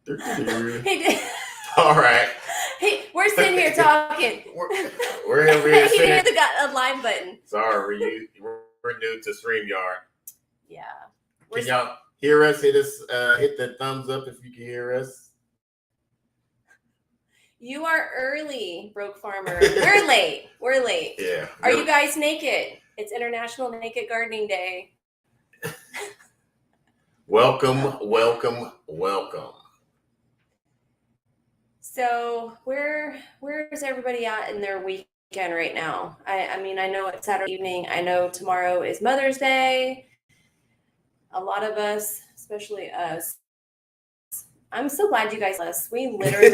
Hey, All right. hey, we're sitting here talking. We're over here He sitting. hit a live button. Sorry, we're new to StreamYard. Yeah. Can y'all hear us? Hit the thumbs up if you can hear us. You are early, Broke Farmer. We're late. We're late. Yeah. Are you guys naked? It's International Naked Gardening Day. Welcome, welcome, welcome. So where's everybody at in their weekend right now? I mean, I know it's Saturday evening. I know tomorrow is Mother's Day. A lot of us, especially us, I'm so glad you guys us. We literally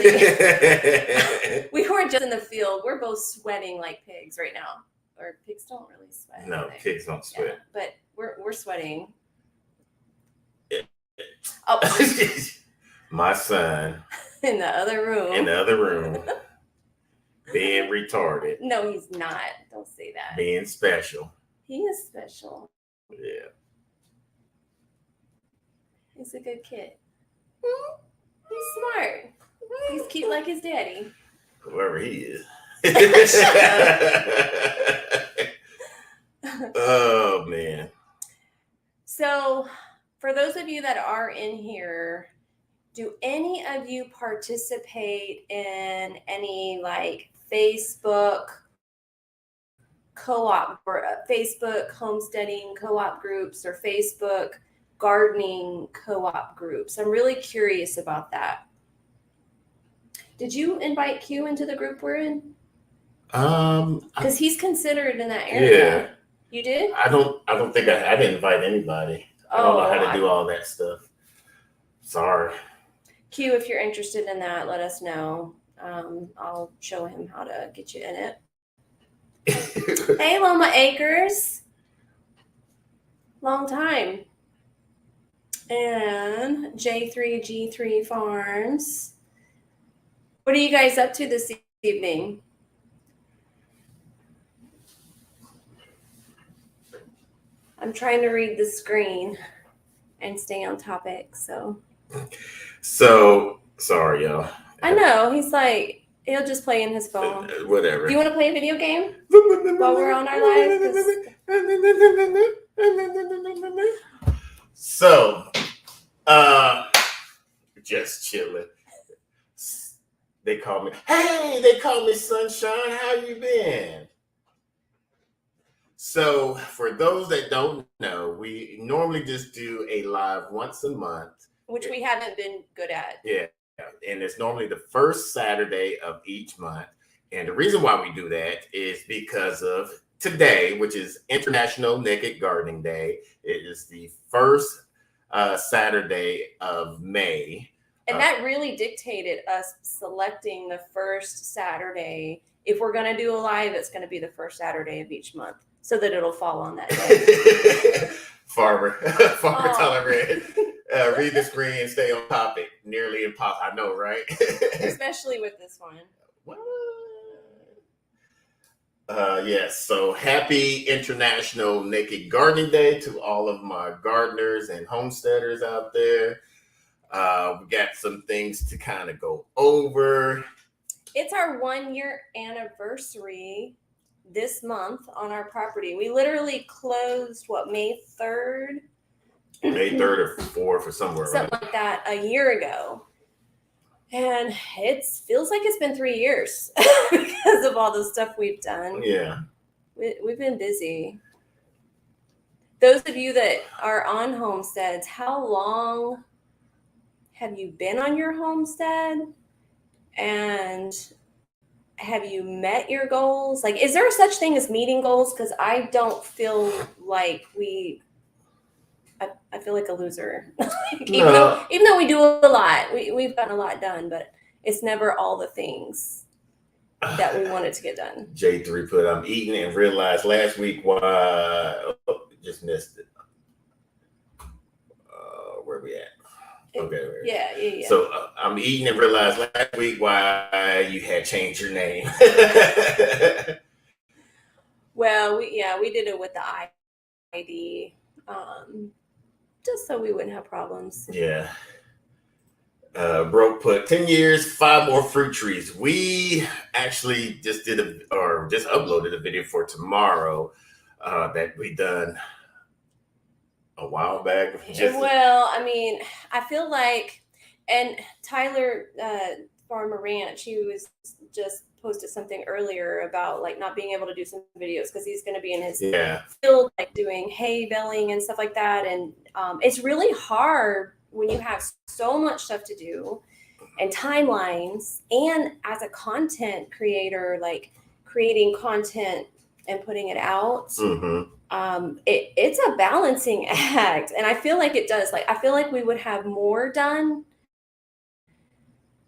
we weren't just in the field. We're both sweating like pigs right now. Or pigs don't really sweat. No, pigs don't sweat. Yeah, but we're sweating. Oh. My son in the other room. Being retarded. No, he's not. Don't say that. Being special. He is special. Yeah. He's a good kid. He's smart. He's cute like his daddy. Whoever he is. Oh, man. So, for those of you that are in here, do any of you participate in any like Facebook Facebook homesteading co-op groups or Facebook gardening co-op groups? I'm really curious about that. Did you invite Q into the group we're in? Because he's considered in that area. Yeah. You did? I don't think I didn't invite anybody. I don't know how to do all that stuff. Sorry. Q, if you're interested in that, let us know. I'll show him how to get you in it. Hey, Loma Acres. Long time. And J3G3 Farms. What are you guys up to this evening? I'm trying to read the screen and stay on topic, So, sorry, y'all. I know. He's like, he'll just play in his phone. Whatever. Do you want to play a video game while we're on our live? So, just chilling. They call me Sunshine. How you been? So, for those that don't know, we normally just do a live once a month. Which we haven't been good at. Yeah. And it's normally the first Saturday of each month. And the reason why we do that is because of today, which is International Naked Gardening Day. It is the first Saturday of May. And that really dictated us selecting the first Saturday. If we're going to do a live, it's going to be the first Saturday of each month so that it'll fall on that day. Farmer Tolerant. Read the screen and stay on topic. Nearly impossible. I know, right? Especially with this one. What? Yes. So happy International Naked Gardening Day to all of my gardeners and homesteaders out there. We got some things to kind of go over. It's our 1-year anniversary this month on our property. We literally closed, May 3rd? May 3rd or 4th or somewhere. Something like that a year ago. And it feels like it's been 3 years because of all the stuff we've done. Yeah. We've been busy. Those of you that are on homesteads, how long have you been on your homestead? And have you met your goals? Like, is there such thing as meeting goals? Because I don't feel like I feel like a loser. even though we do a lot, we've gotten a lot done, but it's never all the things that we wanted to get done. J3 put, I'm eating and realized last week why just missed it. Where we at? Okay. Yeah. So I'm eating and realized last week why you had changed your name. Well, we did it with the ID, just so we wouldn't have problems. Yeah. Broke put 10 years, 5 more fruit trees. We actually just just uploaded a video for tomorrow that we done a while back. Well, I mean, I feel like, and Tyler, Farmer Ranch, he was just posted something earlier about like not being able to do some videos because he's going to be in his field, like doing hay baling and stuff like that. And it's really hard when you have so much stuff to do and timelines, and as a content creator, like creating content and putting it out. It's a balancing act, and I feel like it does. Like I feel like we would have more done,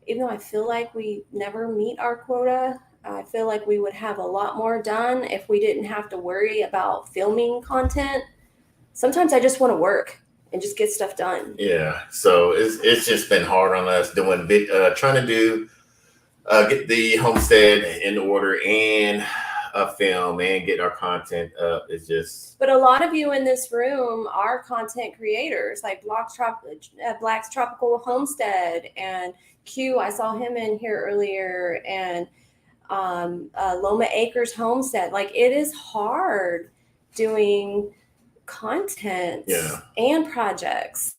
even though I feel like we never meet our quota. I feel like we would have a lot more done if we didn't have to worry about filming content. Sometimes I just want to work and just get stuff done. Yeah, so it's just been hard on us trying to get the homestead in order and film and get our content up. It's just. But a lot of you in this room are content creators, like Black's Tropical Homestead and Q. I saw him in here earlier, and Loma Acres Homestead. Like it is hard doing content and projects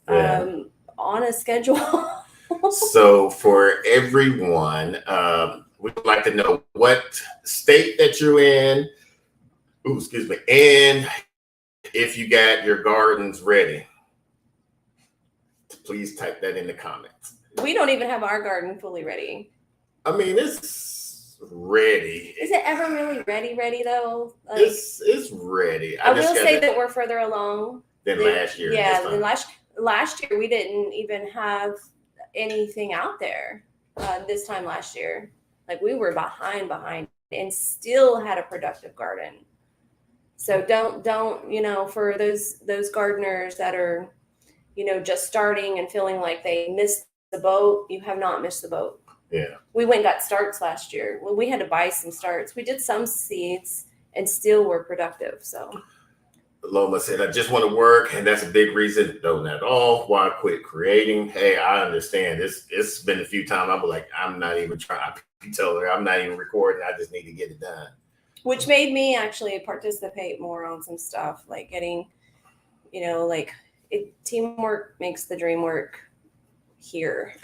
on a schedule. So for everyone, we'd like to know what state that you're in. Ooh, excuse me. And if you got your gardens ready, please type that in the comments. We don't even have our garden fully ready. I mean, it's ready. Is it ever really ready though? Like, it's ready. I will say that we're further along than last year. Yeah, than last year we didn't even have anything out there. This time last year, like we were behind, and still had a productive garden. So don't for those gardeners that are just starting and feeling like they missed the boat, you have not missed the boat. Yeah. We went and got starts last year. Well, we had to buy some starts. We did some seeds and still were productive. So Loma said, I just want to work, and that's a big reason. Don't at all why I quit creating. Hey, I understand. It's been a few times I'm like, I'm not even trying. I tell her I'm not even recording. I just need to get it done. Which made me actually participate more on some stuff, like getting, teamwork makes the dream work here.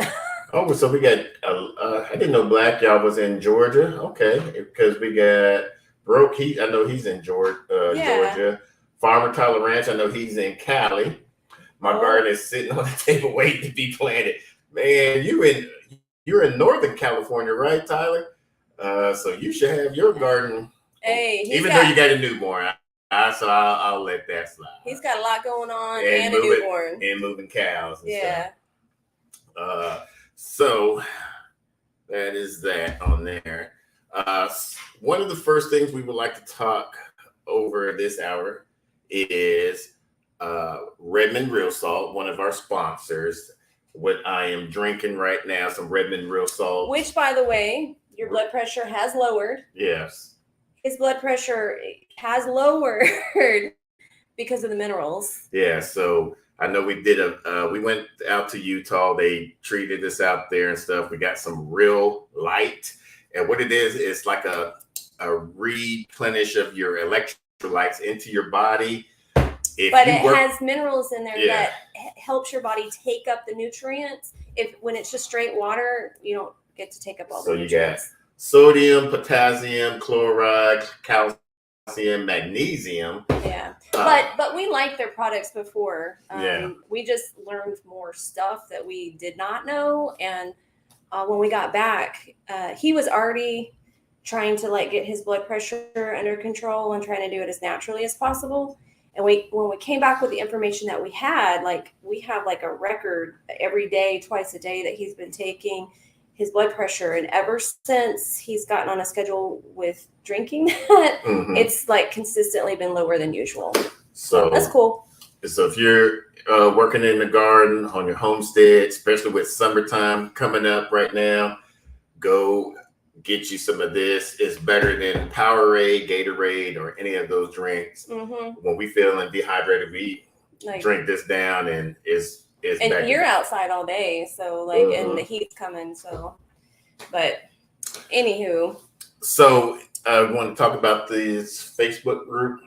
Oh, so we got, I didn't know Black y'all was in Georgia. Okay. Because we got Broke. I know he's in Georgia. Farmer Tyler Ranch, I know he's in Cali. My garden is sitting on the table waiting to be planted. Man, you're in Northern California, right, Tyler? So you should have your garden. Hey, though you got a newborn. So I'll let that slide. He's got a lot going on and a newborn. And moving cows and stuff. So that is that on there. One of the first things we would like to talk over this hour is Redmond Real Salt, one of our sponsors. What I am drinking right now, some Redmond Real Salt. Which, by the way, your blood pressure has lowered. Yes. His blood pressure has lowered because of the minerals. Yeah, so I know we went out to Utah. They treated us out there and stuff. We got some real light. And what it is, it's like a replenish of your electrolytes into your body. But it has minerals in there that helps your body take up the nutrients. When it's just straight water, you don't get to take up all the nutrients. So you got sodium, potassium, chloride, calcium, magnesium. Yeah, but we liked their products before. We just learned more stuff that we did not know. And when we got back, he was already trying to get his blood pressure under control and trying to do it as naturally as possible. And when we came back with the information that we had, we have a record every day, twice a day that he's been taking his blood pressure. And ever since he's gotten on a schedule with drinking that, it's consistently been lower than usual. So that's cool. So if you're working in the garden on your homestead, especially with summertime coming up right now, go get you some of this. It's better than Powerade, Gatorade, or any of those drinks. When we feeling dehydrated, we drink this down, and it's And you're outside all day, so like, and the heat's coming. So, but anywho. So I want to talk about this Facebook group.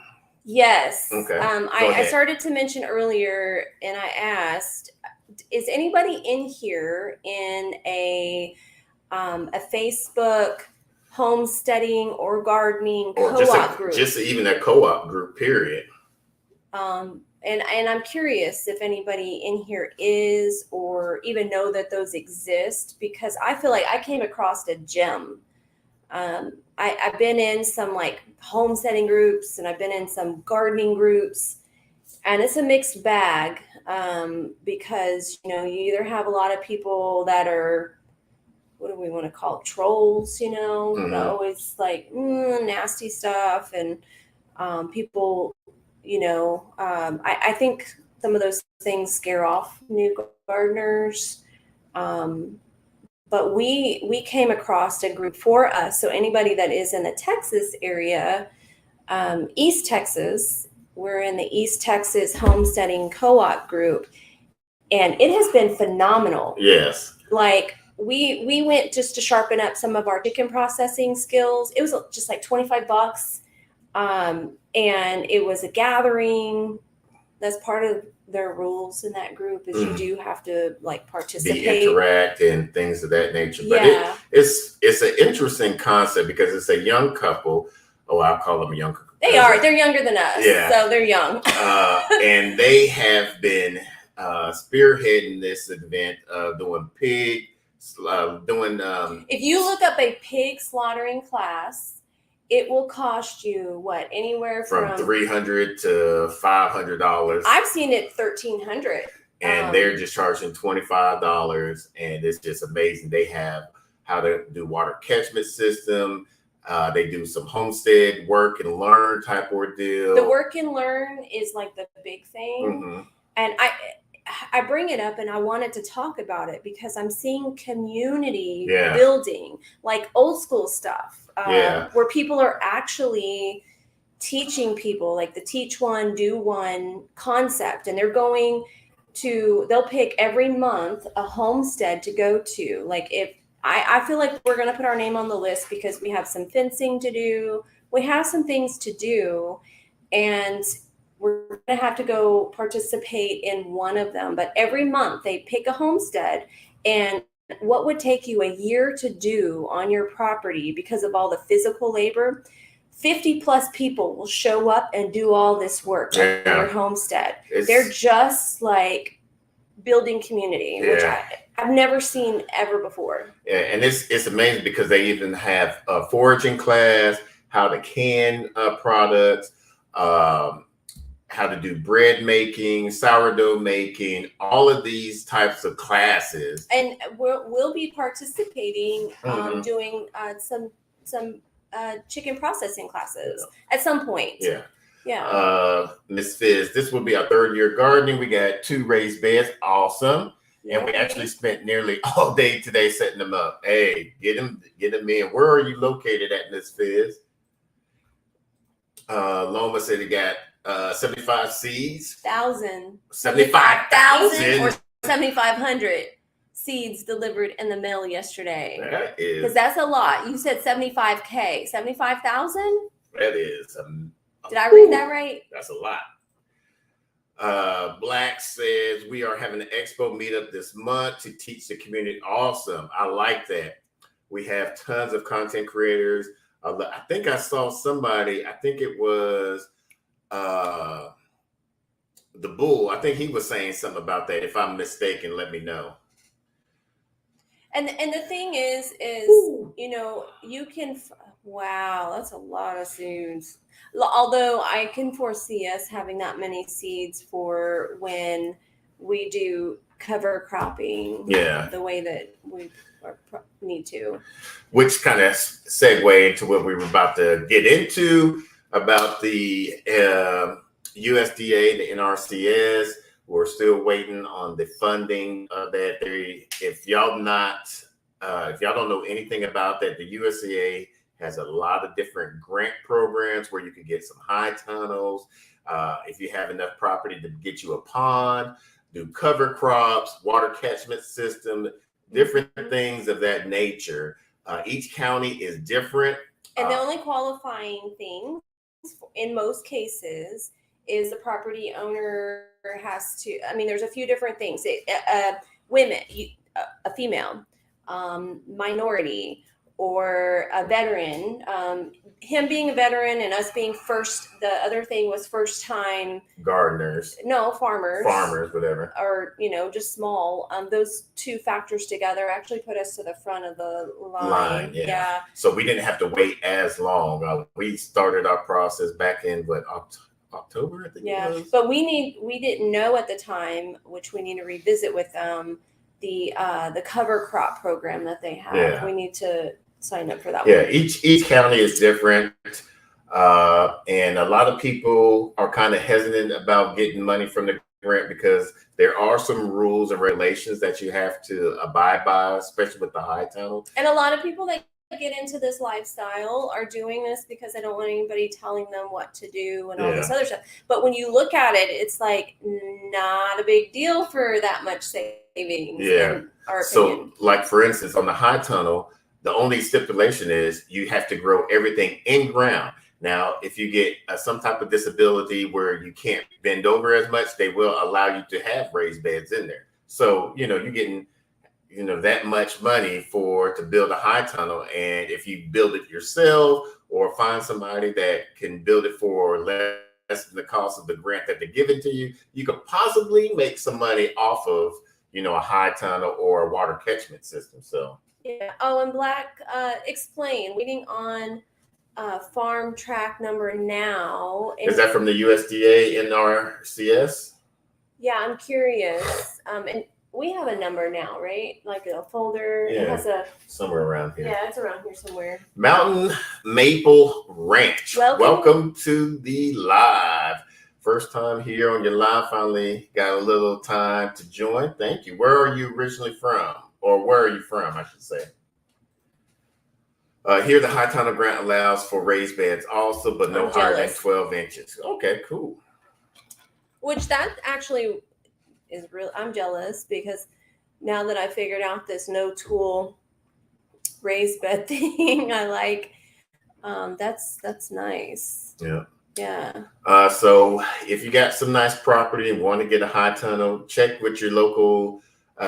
Yes. Okay. I started to mention earlier, and I asked, is anybody in here in a Facebook homesteading or gardening co-op group? Just even a co-op group, period. And I'm curious if anybody in here is or even know that those exist, because I feel like I came across a gem. I've been in some like homesteading groups, and I've been in some gardening groups, and it's a mixed bag, because you either have a lot of people that are, what do we want to call it, trolls, that always like nasty stuff, and people, I think some of those things scare off new gardeners. But we came across a group for us. So anybody that is in the Texas area, East Texas, we're in the East Texas Homesteading Co-op group, and it has been phenomenal. Yes. Like we went just to sharpen up some of our chicken processing skills. It was just like $25. And it was a gathering. That's part of their rules in that group, is you do have to like participate, interact, and things of that nature. Yeah. But it's an interesting concept because it's a young couple. Oh, I'll call them young. They are. They're younger than us. Yeah. So they're young. And they have been spearheading this event of doing pig, if you look up a pig slaughtering class, it will cost you what, anywhere from $300 to $500. I've seen it $1,300, and they're just charging $25, and it's just amazing. They have how to do water catchment system. They do some homestead work and learn type ordeal. The work and learn is like the big thing, and I bring it up, and I wanted to talk about it because I'm seeing community building, like old school stuff. Where people are actually teaching people, like the teach one, do one concept, and they'll pick every month a homestead to go to. Like if I feel like we're going to put our name on the list because we have some fencing to do. We have some things to do, and we're going to have to go participate in one of them. But every month they pick a homestead, and what would take you a year to do on your property because of all the physical labor, 50 plus people will show up and do all this work on your homestead. They're just like building community, which I've never seen ever before. Yeah, and it's amazing because they even have a foraging class, how to can products, how to do bread making, sourdough making, all of these types of classes. And we'll be participating, doing some chicken processing classes at some point. Yeah. Miss Fizz, this will be our 3rd year gardening. We got 2 raised beds. Awesome. And we actually spent nearly all day today setting them up. Hey, get them in. Where are you located at, Miss Fizz? Loma said he got 75 seeds. 75,000 or 7,500 seeds delivered in the mail yesterday. That is, because that's a lot. You said 75K, 75,000. That is. Did I read that right? That's a lot. Black says we are having an expo meetup this month to teach the community. Awesome. I like that. We have tons of content creators. I think I saw somebody, I think it was the Bull. I think he was saying something about that. If I'm mistaken, let me know. And the thing is, you can, wow, that's a lot of seeds. Although I can foresee us having that many seeds for when we do cover cropping. Yeah. The way that we need to. Which kind of segue into what we were about to get into about the USDA, the NRCS. We're still waiting on the funding of that. If y'all don't know anything about that, the USDA has a lot of different grant programs where you can get some high tunnels. If you have enough property to get you a pond, do cover crops, water catchment system, different things of that nature. Each county is different. And the only qualifying thing in most cases is the property owner has to, I mean, there's a few different things. Women, a female, minority, or a veteran. Him being a veteran and us being first, the other thing was first time gardeners. No, farmers. Farmers, whatever. Or, just small. Those two factors together actually put us to the front of the line. Yeah. So we didn't have to wait as long. We started our process back in October, I think it was. But we didn't know at the time, which we need to revisit with them, the cover crop program that they have. Yeah. We need to sign up for that one. Each county is different. And a lot of people are kind of hesitant about getting money from the grant because there are some rules and regulations that you have to abide by, especially with the high tunnel. And a lot of people that get into this lifestyle are doing this because they don't want anybody telling them what to do and all this other stuff. But when you look at it, it's like not a big deal for that much savings. Yeah. In our opinion. So like, for instance, on the high tunnel, the only stipulation is you have to grow everything in ground. Now, if you get some type of disability where you can't bend over as much, they will allow you to have raised beds in there. So, you're getting, that much money to build a high tunnel. And if you build it yourself or find somebody that can build it for less than the cost of the grant that they're giving to you, you could possibly make some money off of, a high tunnel or a water catchment system. So. Yeah. Oh, and Black, explain, waiting on farm track number now. Is that from the USDA NRCS? Yeah, I'm curious. And we have a number now, right? Like a folder. Yeah, it has somewhere around here. Yeah, it's around here somewhere. Mountain Maple Ranch. Welcome to the live. First time here on your live. Finally got a little time to join. Thank you. Where are you originally from? Or where are you from, I should say? Here, the high tunnel grant allows for raised beds also, but no higher than 12 inches. Okay, cool. Which that actually is real. I'm jealous because now that I figured out this no tool raised bed thing, I like, that's nice. Yeah. Yeah. So if you got some nice property and want to get a high tunnel, check with your local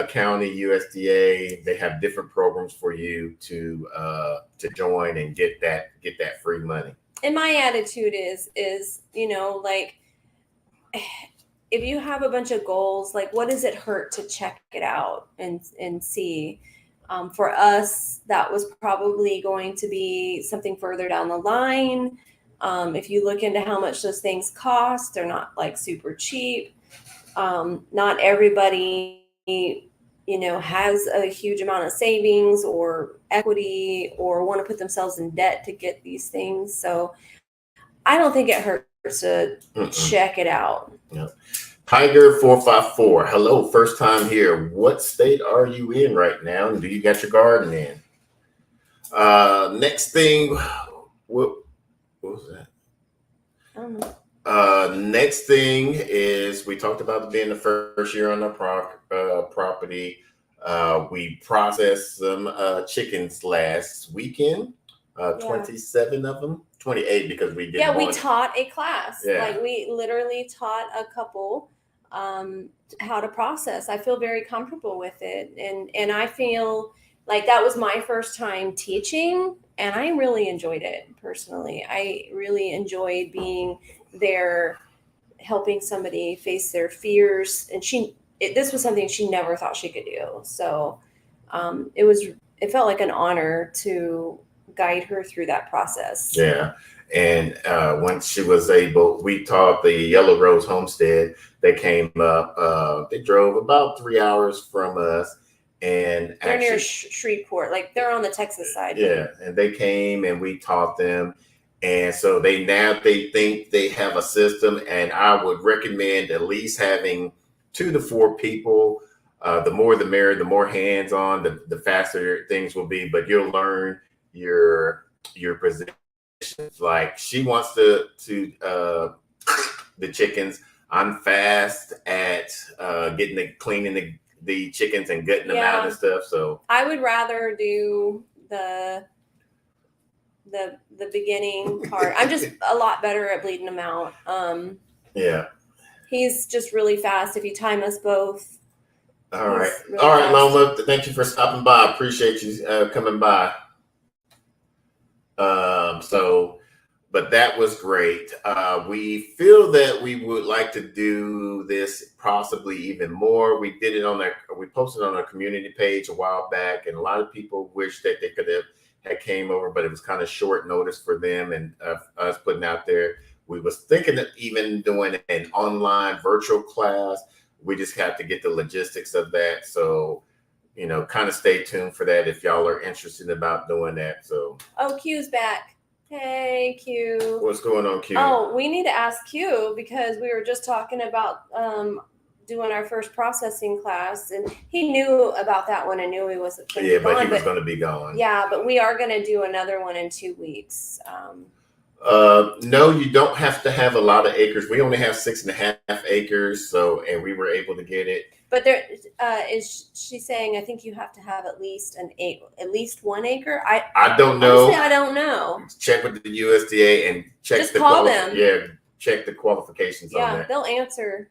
county USDA. They have different programs for you to join and get that free money. And my attitude is like, if you have a bunch of goals, like what does it hurt to check it out and see? For us, that was probably going to be something further down the line. If you look into how much those things cost, they're not like super cheap. Not everybody, has a huge amount of savings or equity or want to put themselves in debt to get these things. So I don't think it hurts to check it out. Yeah. Tiger 454. Hello, first time here. What state are you in right now? And do you got your garden in? Next thing, what was that? I don't know. Next thing is we talked about being the first year on the property. We processed some chickens last weekend, 27 of them, 28 because we did. Yeah, we taught a class. Yeah. Like we literally taught a couple how to process. I feel very comfortable with it. And I feel like that was my first time teaching and I really enjoyed it personally. I really enjoyed being there helping somebody face their fears, and this was something she never thought she could do. So it felt like an honor to guide her through that process. Yeah. And once she was able, we taught the Yellow Rose Homestead. They came up, they drove about 3 hours from us. And they're near Shreveport, like they're on the Texas side. Yeah. And they came and we taught them. And so they think they have a system, and I would recommend at least having 2 to 4 people. The more the merrier, the more hands-on, the faster things will be, but you'll learn your positions. Like she wants the chickens. I'm fast at cleaning the chickens and gutting them out and stuff. So I would rather do the beginning part. I'm just a lot better at bleeding them out. Yeah. He's just really fast. If you time us both. All right. Really all right, Loma. Thank you for stopping by. Appreciate you coming by. But that was great. We feel that we would like to do this possibly even more. We did it we posted on our community page a while back, and a lot of people wish that they could have had came over, but it was kind of short notice for them and us putting out there. We was thinking of even doing an online virtual class. We just have to get the logistics of that. So, kind of stay tuned for that if y'all are interested about doing that. So, Q's back. Hey, Q. What's going on, Q? Oh, we need to ask Q because we were just talking about doing our first processing class, and he knew about that one and knew he wasn't going to be gone. But he was going to be gone. Yeah, but we are going to do another one in 2 weeks. No, you don't have to have a lot of acres. We only have 6.5 acres, and we were able to get it. But there is she saying? I think you have to have at least 1 acre. I don't know. Honestly, I don't know. Check with the USDA and check. Just call them. Yeah, check the qualifications on that. Yeah, they'll answer.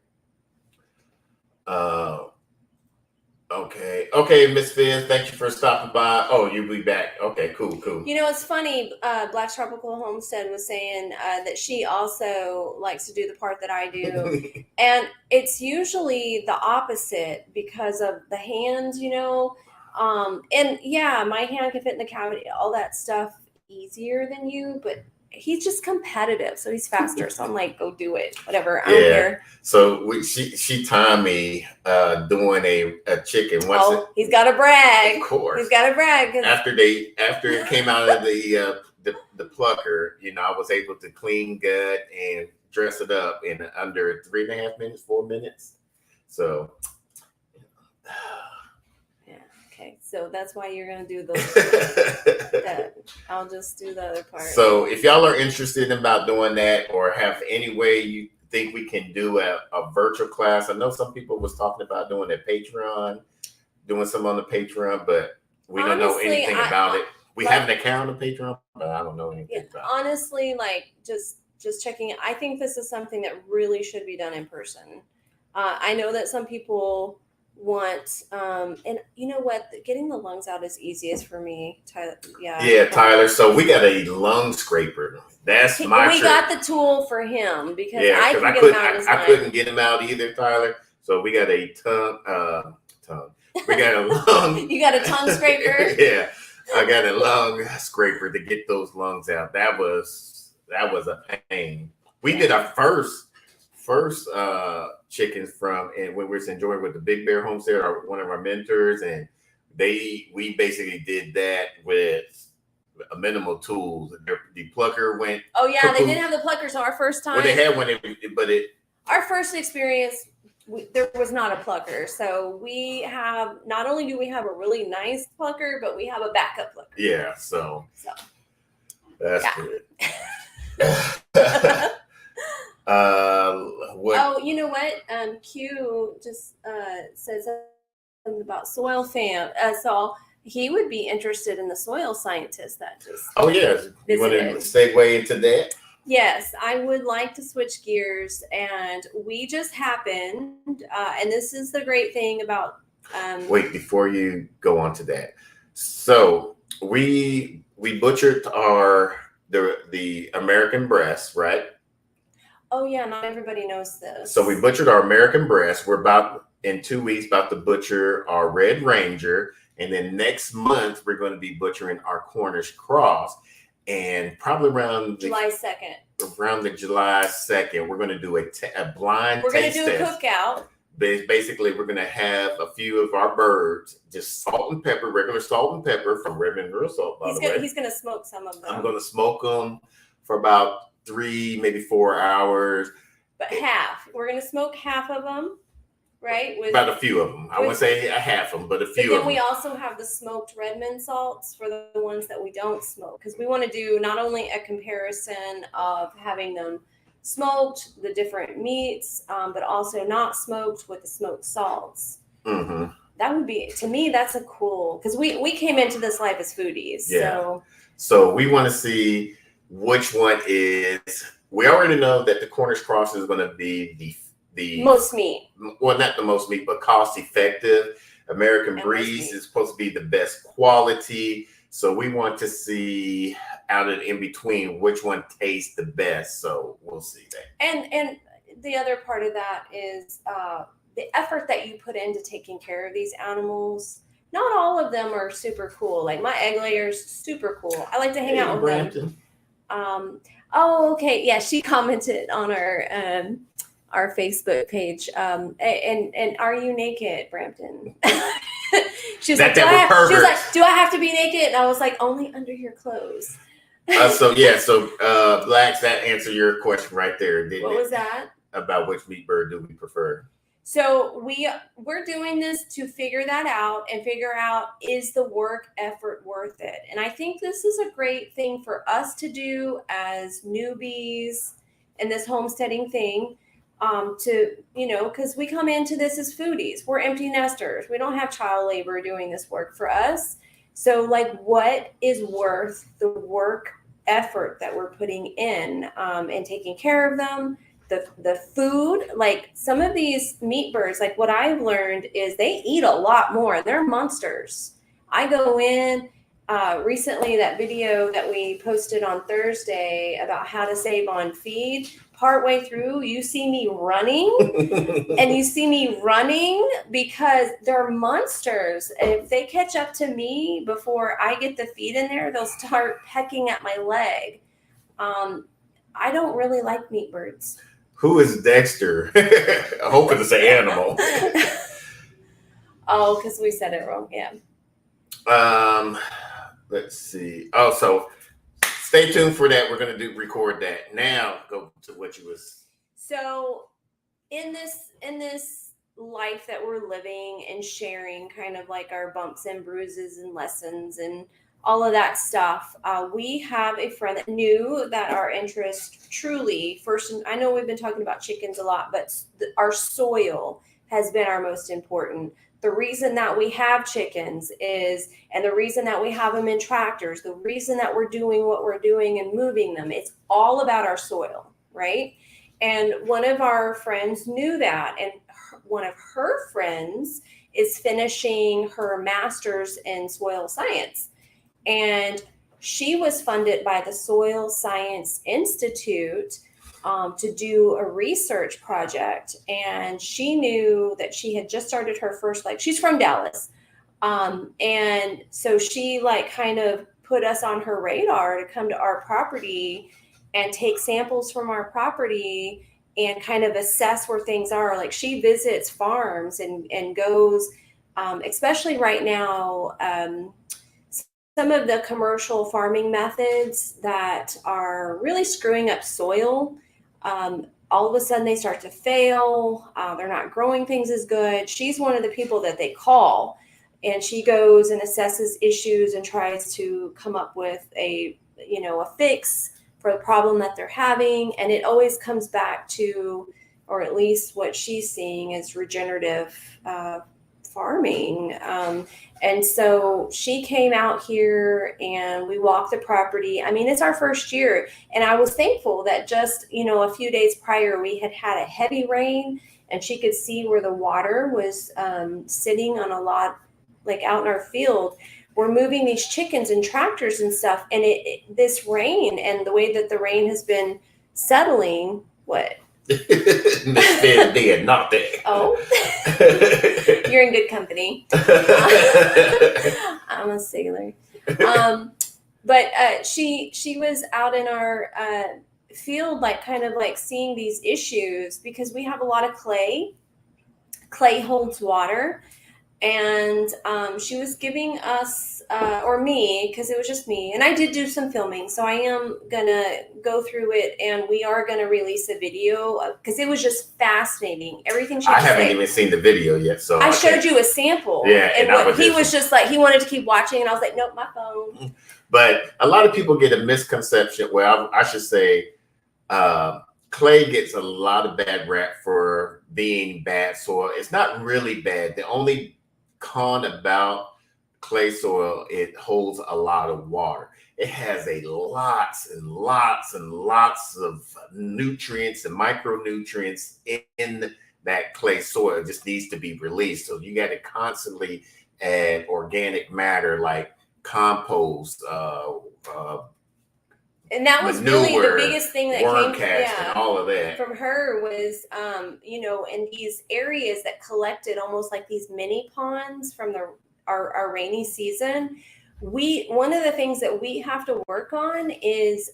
Okay, Miss Fizz, thank you for stopping by. Oh, you'll be back. Okay, cool. It's funny. Black Tropical Homestead was saying that she also likes to do the part that I do, and it's usually the opposite because of the hands, and yeah, my hand can fit in the cavity, all that stuff easier than you, but he's just competitive, so he's faster. So I'm like, go do it, whatever. I don't care. So she timed me doing a chicken. He's got to brag. Of course, he's got to brag. After it came out of the plucker, I was able to clean, gut, and dress it up in under 3.5 minutes, 4 minutes. So. Okay, so that's why you're going to do I'll just do the other part. So if y'all are interested about doing that or have any way you think we can do a virtual class, I know some people was talking about doing doing some on the Patreon, but we don't know anything about it. We have an account on Patreon, but I don't know anything about it. Honestly, just checking it. I think this is something that really should be done in person. I know that some people want and you know what, getting the lungs out is easiest for me, Tyler. Tyler, so we got a lung scraper. That's my trick. We got the tool for him because I couldn't get him out either, Tyler. So we got a tongue we got a lung. You got a tongue scraper? Yeah, I got a lung scraper to get those lungs out. That was a pain. We did our first chickens and we were enjoying with the Big Bear Homestead, one of our mentors, and we basically did that with a minimal tools. The plucker went. Oh yeah, they didn't have the plucker, so our first time. Well, they had one, our first experience, there was not a plucker, so we have not only do we have a really nice plucker, but we have a backup plucker. Yeah, so that's good. Oh, you know what? Q just said something about soil fam. So he would be interested in the soil scientist that just. Oh yes, you want to segue into that? Yes, I would like to switch gears, and we just happened, and this is the great thing about. Wait, before you go on to that, so we butchered the American breast, right? Oh yeah, not everybody knows this. So we butchered our American breast. We're in 2 weeks about to butcher our Red Ranger, and then next month we're going to be butchering our Cornish Cross, and probably around July 2nd. Around the July 2nd, we're going to do a blind. We're going to do a cookout. Basically, we're going to have a few of our birds, just salt and pepper, regular salt and pepper from Redmond Real Salt. By the way, he's going to smoke some of them. I'm going to smoke them for about 3, maybe 4 hours. But half. We're going to smoke half of them, right? About a few of them. I wouldn't say a half of them, but a few of them. Then we also have the smoked Redmond salts for the ones that we don't smoke, because we want to do not only a comparison of having them smoked, the different meats, but also not smoked with the smoked salts. Mm-hmm. That would be, to me, that's a cool, because we came into this life as foodies. Yeah. So we want to see which one is. We already know that the Cornish cross is going to be the most meat. Well, not the most meat, but cost effective. American Breeze is supposed to be the best quality. So we want to see out of in between which one tastes the best. So we'll see that. And the other part of that is the effort that you put into taking care of these animals. Not all of them are super cool. Like my egg layer's super cool. I like to hang out with them. Oh, okay. Yeah, she commented on our Facebook page. And are you naked, Brampton? She was like, do I have to be naked? And I was like, only under your clothes. So Blacks, that answered your question right there, didn't it? What was that? About which meat bird do we prefer? So we're doing this to figure that out and figure out, is the work effort worth it? And I think this is a great thing for us to do as newbies in this homesteading thing, because we come into this as foodies. We're empty nesters. We don't have child labor doing this work for us. So like, what is worth the work effort that we're putting in and taking care of them? The food, like some of these meat birds, like what I've learned is they eat a lot more. They're monsters. I go in recently, that video that we posted on Thursday about how to save on feed, partway through, you see me running and you see me running because they're monsters. If they catch up to me before I get the feed in there, they'll start pecking at my leg. I don't really like meat birds. Who is Dexter? I hope it's an animal. Oh, because we said it wrong. Yeah. Let's see. Oh, so stay tuned for that. We're gonna record that. Now go to what you was. So in this life that we're living and sharing, kind of like our bumps and bruises and lessons and all of that stuff. We have a friend that knew that our interest truly first, and I know we've been talking about chickens a lot, but our soil has been our most important. The reason that we have chickens is, and the reason that we have them in tractors, the reason that we're doing what we're doing and moving them, it's all about our soil, right? And one of our friends knew that, and one of her friends is finishing her master's in soil science. And she was funded by the Soil Science Institute to do a research project. And she knew that she had just started her first, she's from Dallas. And so she kind of put us on her radar to come to our property and take samples from our property and kind of assess where things are. Like she visits farms and goes, especially right now, some of the commercial farming methods that are really screwing up soil, all of a sudden they start to fail. They're not growing things as good. She's one of the people that they call, and she goes and assesses issues and tries to come up with a fix for the problem that they're having. And it always comes back to, or at least what she's seeing, is regenerative farming. And so she came out here and we walked the property. I mean, it's our first year. And I was thankful that just, a few days prior, we had a heavy rain and she could see where the water was sitting on a lot, out in our field. We're moving these chickens and tractors and stuff. And this rain and the way that the rain has been settling, what? Dead, not dead. Oh, you're in good company. I'm a sailor. But she was out in our field, seeing these issues because we have a lot of clay. Clay holds water. And she was giving us, or me, because it was just me, and I did do some filming, so I am gonna go through it, and we are gonna release a video because it was just fascinating. Everything she. I haven't even seen the video yet, so I showed you a sample. Yeah, and he was just he wanted to keep watching, and I was like, nope, my phone. But a lot of people get a misconception. Well, I should say, clay gets a lot of bad rap for being bad soil. It's not really bad. The only con about clay soil, it holds a lot of water. It has a lots and lots and lots of nutrients and micronutrients in that clay soil. It just needs to be released. So you got to constantly add organic matter like compost, and that was manure, really the biggest thing that worm came cast, and all of that from her was, in these areas that collected almost like these mini ponds from our rainy season. One of the things that we have to work on is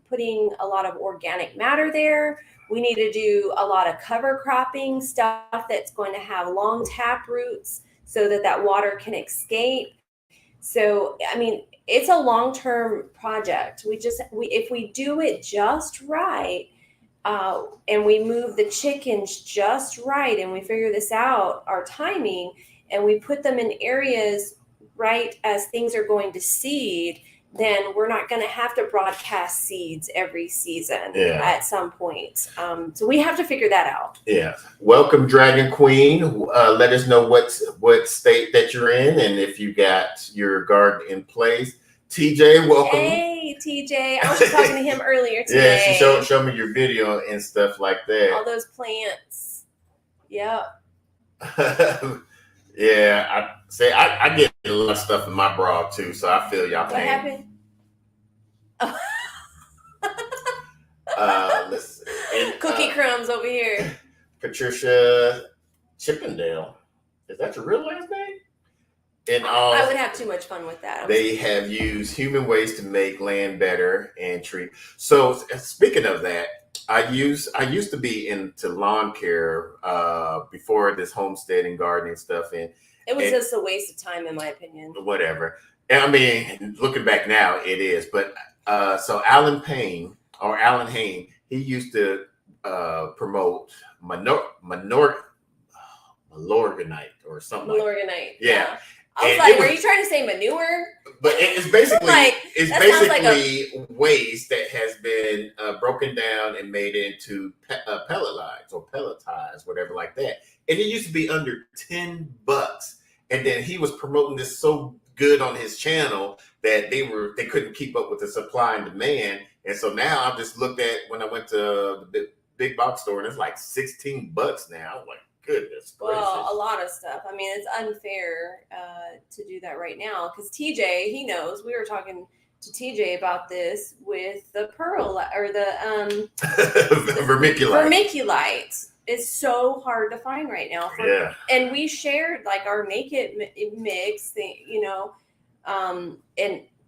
putting a lot of organic matter there. We need to do a lot of cover cropping, stuff that's going to have long tap roots so that water can escape. So, I mean, it's a long-term project. If we do it just right, and we move the chickens just right, and we figure this out, our timing, and we put them in areas right as things are going to seed, then we're not going to have to broadcast seeds every season at some point. So we have to figure that out. Yeah. Welcome, Dragon Queen. Let us know what state that you're in and if you got your garden in place. TJ, welcome. Hey, TJ. I was just talking to him earlier today. Yeah, she showed me your video and stuff like that. All those plants. Yep. Yeah, I get a lot of stuff in my bra too, so I feel y'all pain. What happened? Let's see. Cookie crumbs over here. Patricia Chippendale. Is that your real last name? And I would have too much fun with that. They have used human waste to make land better and treat. So speaking of that, I used to be into lawn care before this homestead and gardening stuff, and it was just a waste of time, in my opinion. Whatever. I mean, looking back now, it is. But so Alan Hain, he used to promote Malorganite or something. Malorganite. Yeah. I was like, are you trying to say manure? But it's basically like, waste that has been broken down and made into pelletized or pelletized, whatever like that. And it used to be under $10. And then he was promoting this so good on his channel that they couldn't keep up with the supply and demand. And so now I just looked at when I went to the big box store and it's like $16 now. I'm like, goodness gracious. Well, a lot of stuff. I mean, it's unfair to do that right now because TJ, he knows. We were talking to TJ about this with the pearl or the vermiculite. It's so hard to find right now. And we shared like our naked mix thing, and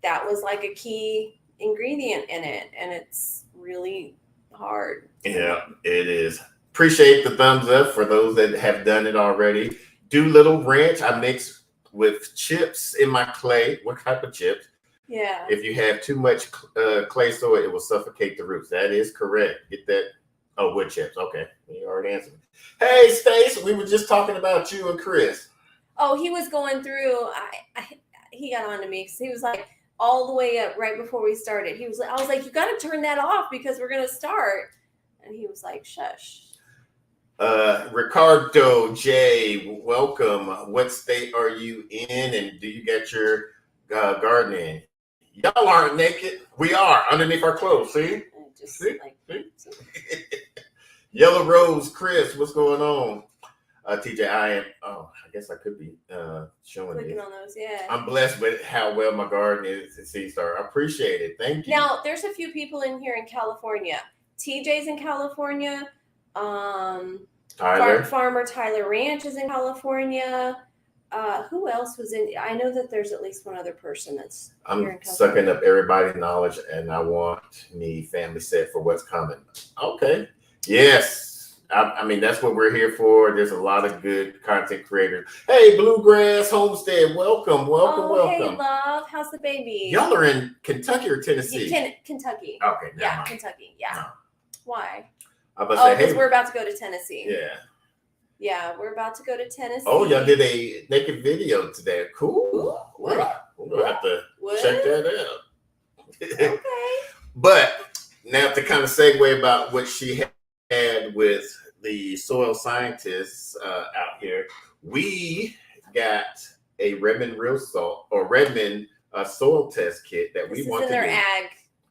that was like a key ingredient in it, and it's really hard. Yeah, it is. Appreciate the thumbs up for those that have done it already. Doolittle Ranch, I mix with chips in my clay. What type of chips? Yeah. If you have too much clay soil, it will suffocate the roots. That is correct. Get that. Oh, wood chips. Okay. You already answered. Hey, Stace, we were just talking about you and Chris. Oh, he was going through. He got on to me because he was like all the way up right before we started. I was like, you got to turn that off because we're going to start. And he was like, shush. Ricardo J, welcome. What state are you in, and do you get your garden in? Y'all aren't naked. We are underneath our clothes. See? See? Yellow Rose, Chris, what's going on? TJ, I guess I could be showing clicking on those. Yeah. I'm blessed with how well my garden is at Sea Star. I appreciate it. Thank you. Now, there's a few people in here in California. TJ's in California. Farmer Tyler Ranch is in California. Who else was in? I know that there's at least one other person that's here in California. I'm sucking up everybody's knowledge, and I want me family set for what's coming. Okay. Yes. I mean, that's what we're here for. There's a lot of good content creators. Hey, Bluegrass Homestead, welcome. Hey, love. How's the baby? Y'all are in Kentucky or Tennessee? Kentucky. Okay. Yeah, Kentucky. Yeah. No. Why? Because we're about to go to Tennessee. Yeah. Yeah, we're about to go to Tennessee. Oh, y'all did a naked video today. Cool. We're going to have to check that out. Okay. But now to kind of segue about what she had with the soil scientists out here. We got a Redmond real salt or Redmond soil test kit that we want to do. This is in their ag.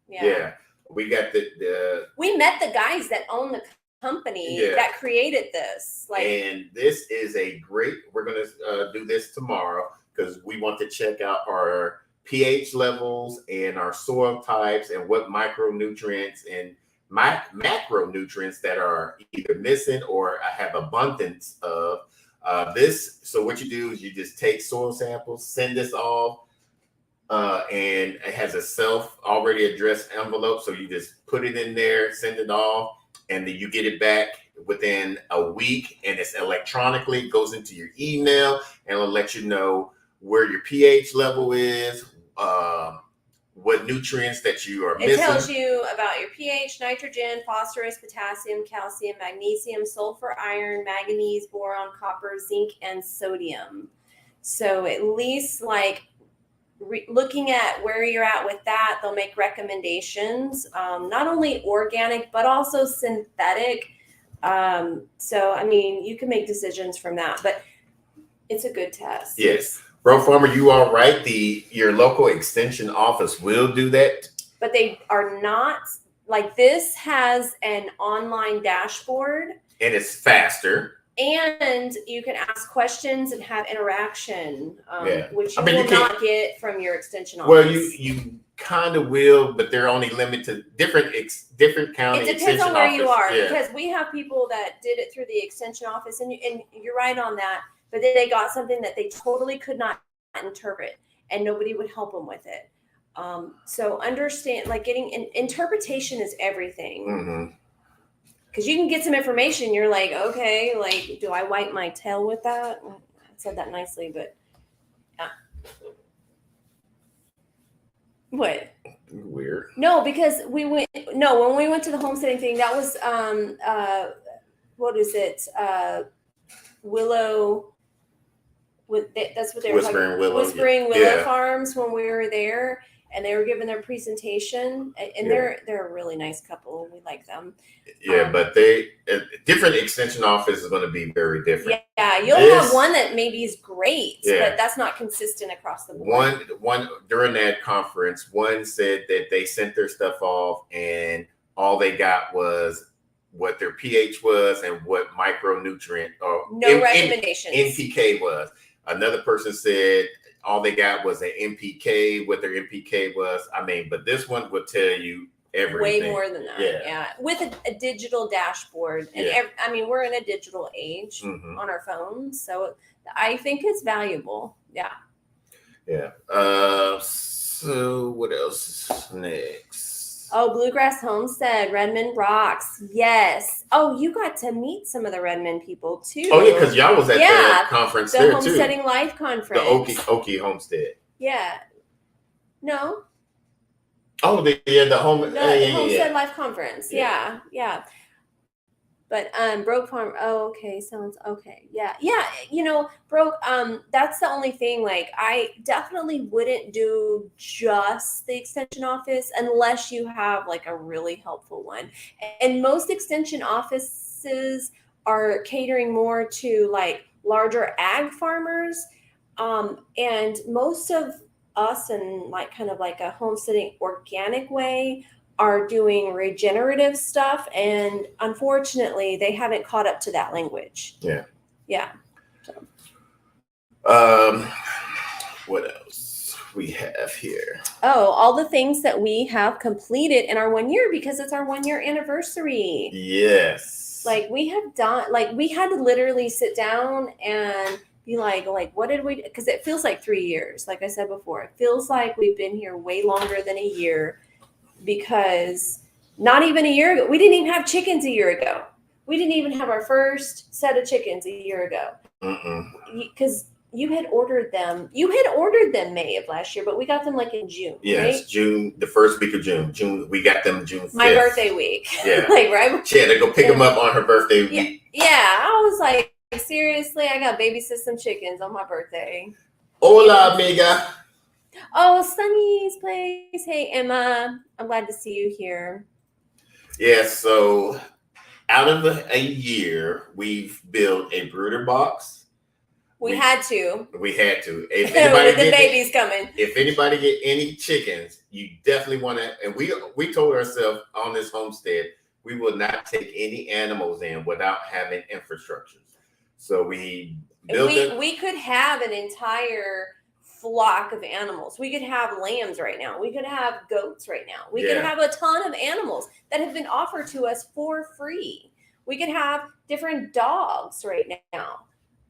Yeah. We got the. We met the guys that own the company that created this. And this is a great. We're gonna do this tomorrow because we want to check out our pH levels and our soil types and what micronutrients and macronutrients that are either missing or have abundance of this. So what you do is you just take soil samples, send this off, and it has a self already addressed envelope. So you just put it in there, send it off, and then you get it back within a week, and it's electronically goes into your email, and it'll let you know where your pH level is, what nutrients that you are missing. It tells you about your pH, nitrogen, phosphorus, potassium, calcium, magnesium, sulfur, iron, manganese, boron, copper, zinc, and sodium. So at least looking at where you're at with that, they'll make recommendations, not only organic, but also synthetic. So, I mean, you can make decisions from that, but it's a good test. Yes. Bro Farmer, you are right. Your local extension office will do that. But they are not, this has an online dashboard. And it's faster. And you can ask questions and have interaction, which you will not get from your extension office. Well, you kind of will, but they're only limited to different county. It depends on where you are, because we have people that did it through the extension office, and you're right on that. But then they got something that they totally could not interpret, and nobody would help them with it. So understand, getting interpretation is everything. Mm-hmm. Because you can get some information, you're like, okay, do I wipe my tail with that? I said that nicely, but what? Weird. No, because when we went to the homesteading thing, that was what is it? Willow. That's what they were talking about. Whispering Willow Farms when we were there, and they were giving their presentation, and they're a really nice couple. We like them. Yeah, but different extension office is going to be very different. Yeah, you'll have one that maybe is great, but that's not consistent across the board. One during that conference, one said that they sent their stuff off, and all they got was what their pH was and what micronutrient or recommendations NPK was. Another person said all they got was an NPK, what their NPK was. I mean, but this one will tell you everything. Way more than that. Yeah. With a digital dashboard. And we're in a digital age on our phones. So I think it's valuable. Yeah. Yeah. So what else is next? Oh, Bluegrass Homestead, Redmond rocks. Yes. Oh, you got to meet some of the Redmond people too. Oh, yeah, because y'all was at that conference there too. The Homesteading Life conference. The Okie Homestead. Yeah. No. Oh, the Homestead Life conference. Yeah. But Broke Farm. Oh, okay. Sounds okay. Yeah. Broke. That's the only thing. I definitely wouldn't do just the extension office unless you have a really helpful one. And most extension offices are catering more to larger ag farmers. And most of us in kind of a homesteading organic way are doing regenerative stuff, and unfortunately they haven't caught up to that language. So. What else we have here? Oh, all the things that we have completed in our 1 year, because it's our 1 year anniversary. Yes. We have done, we had to literally sit down and be like, what did we, because it feels like 3 years. Like I said before, it feels like we've been here way longer than a year. Because not even a year ago, we didn't even have chickens a year ago. We didn't even have our first set of chickens a year ago. Because you had ordered them. You had ordered them May of last year, but we got them in June. Yes, right? June, the first week of June. We got them June 5th. My birthday week. Yeah. Right? She had to go pick them up on her birthday week. Yeah, I was like, seriously, I got babysit some chickens on my birthday. Hola, amiga. Oh, Sunny's place. Hey, Emma. I'm glad to see you here. Yeah, so out of a year, we've built a brooder box. We had to. We had to. If With the babies coming. If anybody get any chickens, you definitely want to. And we told ourselves on this homestead, we will not take any animals in without having infrastructure. So we built we could have an entire flock of animals. We could have lambs right now. We could have goats right now. We could have a ton of animals that have been offered to us for free. We could have different dogs right now,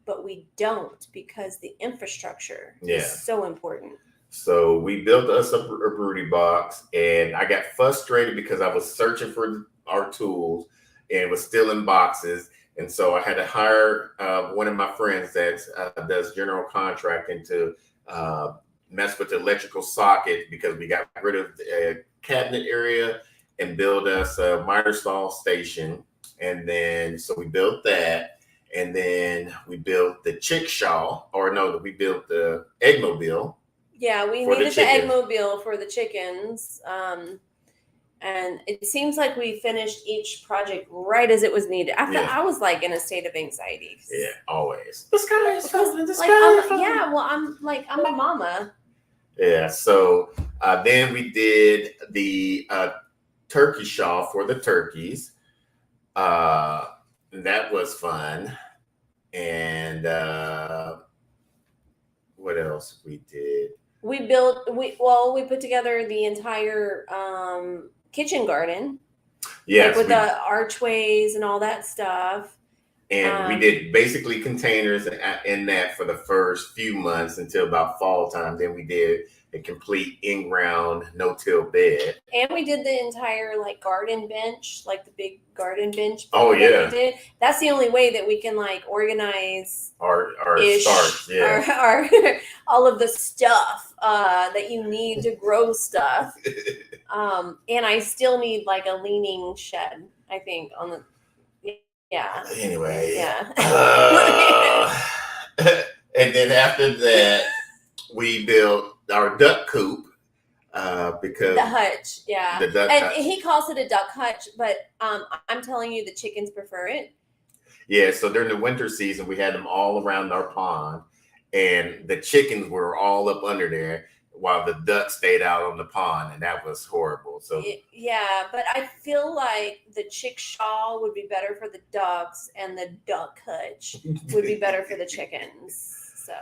but we don't because the infrastructure is so important. So we built us a broody box, and I got frustrated because I was searching for our tools and it was still in boxes. And so I had to hire one of my friends that does general contracting to mess with the electrical socket, because we got rid of the cabinet area and build us a miter saw station. And then, so we built that. And then we built the we built the eggmobile. Yeah, we needed the eggmobile for the chickens. And it seems like we finished each project right as it was needed. I was like in a state of anxiety. Yeah, always. The sky is falling. Yeah, well, I'm a mama. Yeah, so then we did the turkey shawl for the turkeys. That was fun. And what else we did? We put together the entire kitchen garden. Yeah, like with the archways and all that stuff. And we did basically containers in that for the first few months until about fall time. Then we did a complete in-ground no-till bed. And we did the entire like garden bench, like the big garden bench. Oh yeah. We did. That's the only way that we can like organize our starts. Yeah. Our all of the stuff that you need to grow stuff. And I still need like a leaning shed, I think, on the. Yeah. Anyway. Yeah. And then after that, we built our duck coop because the hutch. Yeah. The duck hutch. He calls it a duck hutch, but I'm telling you, the chickens prefer it. Yeah. So during the winter season, we had them all around our pond, and the chickens were all up under there, while the ducks stayed out on the pond, and that was horrible. So yeah, but I feel like the chick shawl would be better for the ducks, and the duck hutch would be better for the chickens. So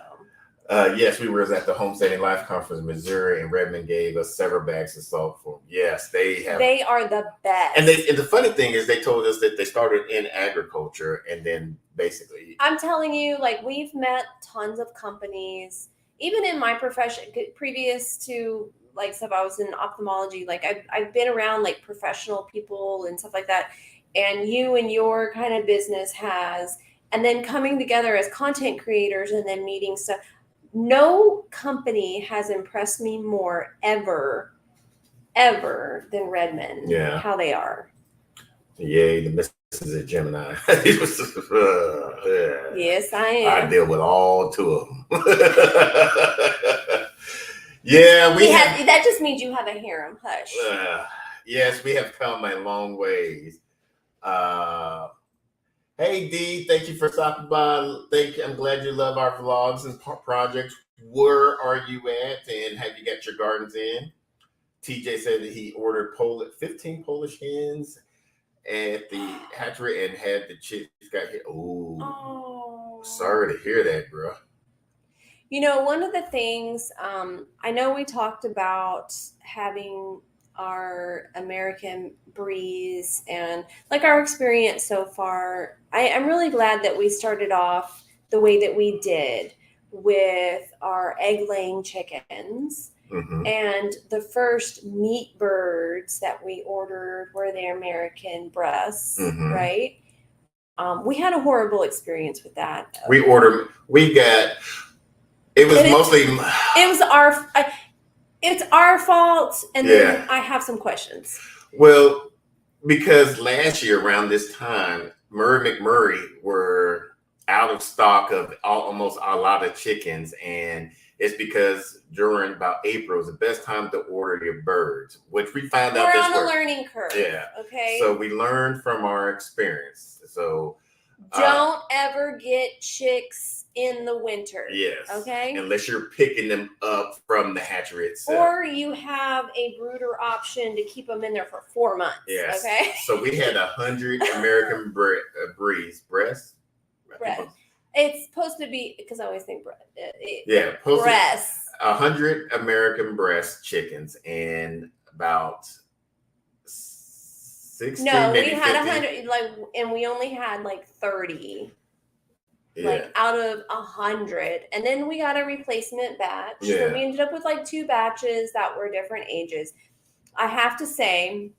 yes, we were at the Homestead Life Conference in Missouri, and Redmond gave us several bags of salt for them. Yes, they are the best. And the funny thing is, they told us that they started in agriculture, and then basically, I'm telling you, like, we've met tons of companies. Even in my profession, previous to like stuff, I was in ophthalmology. Like I've been around like professional people and stuff like that. And you and your kind of business has, and then coming together as content creators and then meeting stuff. No company has impressed me more ever than Redmond. Yeah. How they are. Yay, the Mrs. at Gemini. Yes, I am. I deal with all two of them. Yeah, that just means you have a harem. Hush. Yes, we have come a long ways. Hey D, thank you for stopping by. I'm glad you love our vlogs and projects. Where are you at, and have you got your gardens in? TJ said that he ordered 15 Polish hens at the hatchery and had the chicks got hit. Oh, sorry to hear that, bro. You know, one of the things, I know we talked about having our American breeze and like our experience so far. I'm really glad that we started off the way that we did with our egg-laying chickens. Mm-hmm. And the first meat birds that we ordered were the American breasts, mm-hmm. right? We had a horrible experience with that. It's our fault, and then I have some questions. Well, because last year around this time, Murray McMurray were out of stock of almost a lot of chickens, and it's because during about April is the best time to order your birds, which we found out we're this on a works. learning curve. Yeah. Okay. So we learned from our experience. So don't ever get chicks in the winter. Yes. Okay. Unless you're picking them up from the hatchery itself. Or you have a brooder option to keep them in there for 4 months. Yes. Okay. So we had 100 American breast. It's supposed to be, because I always think breast. Breasts. 100 American breast chickens and about 60. No, maybe we had 50. 100, and we only had 30. Yeah. Out of 100, and then we got a replacement batch. Yeah. So we ended up with 2 batches that were different ages. I have to say,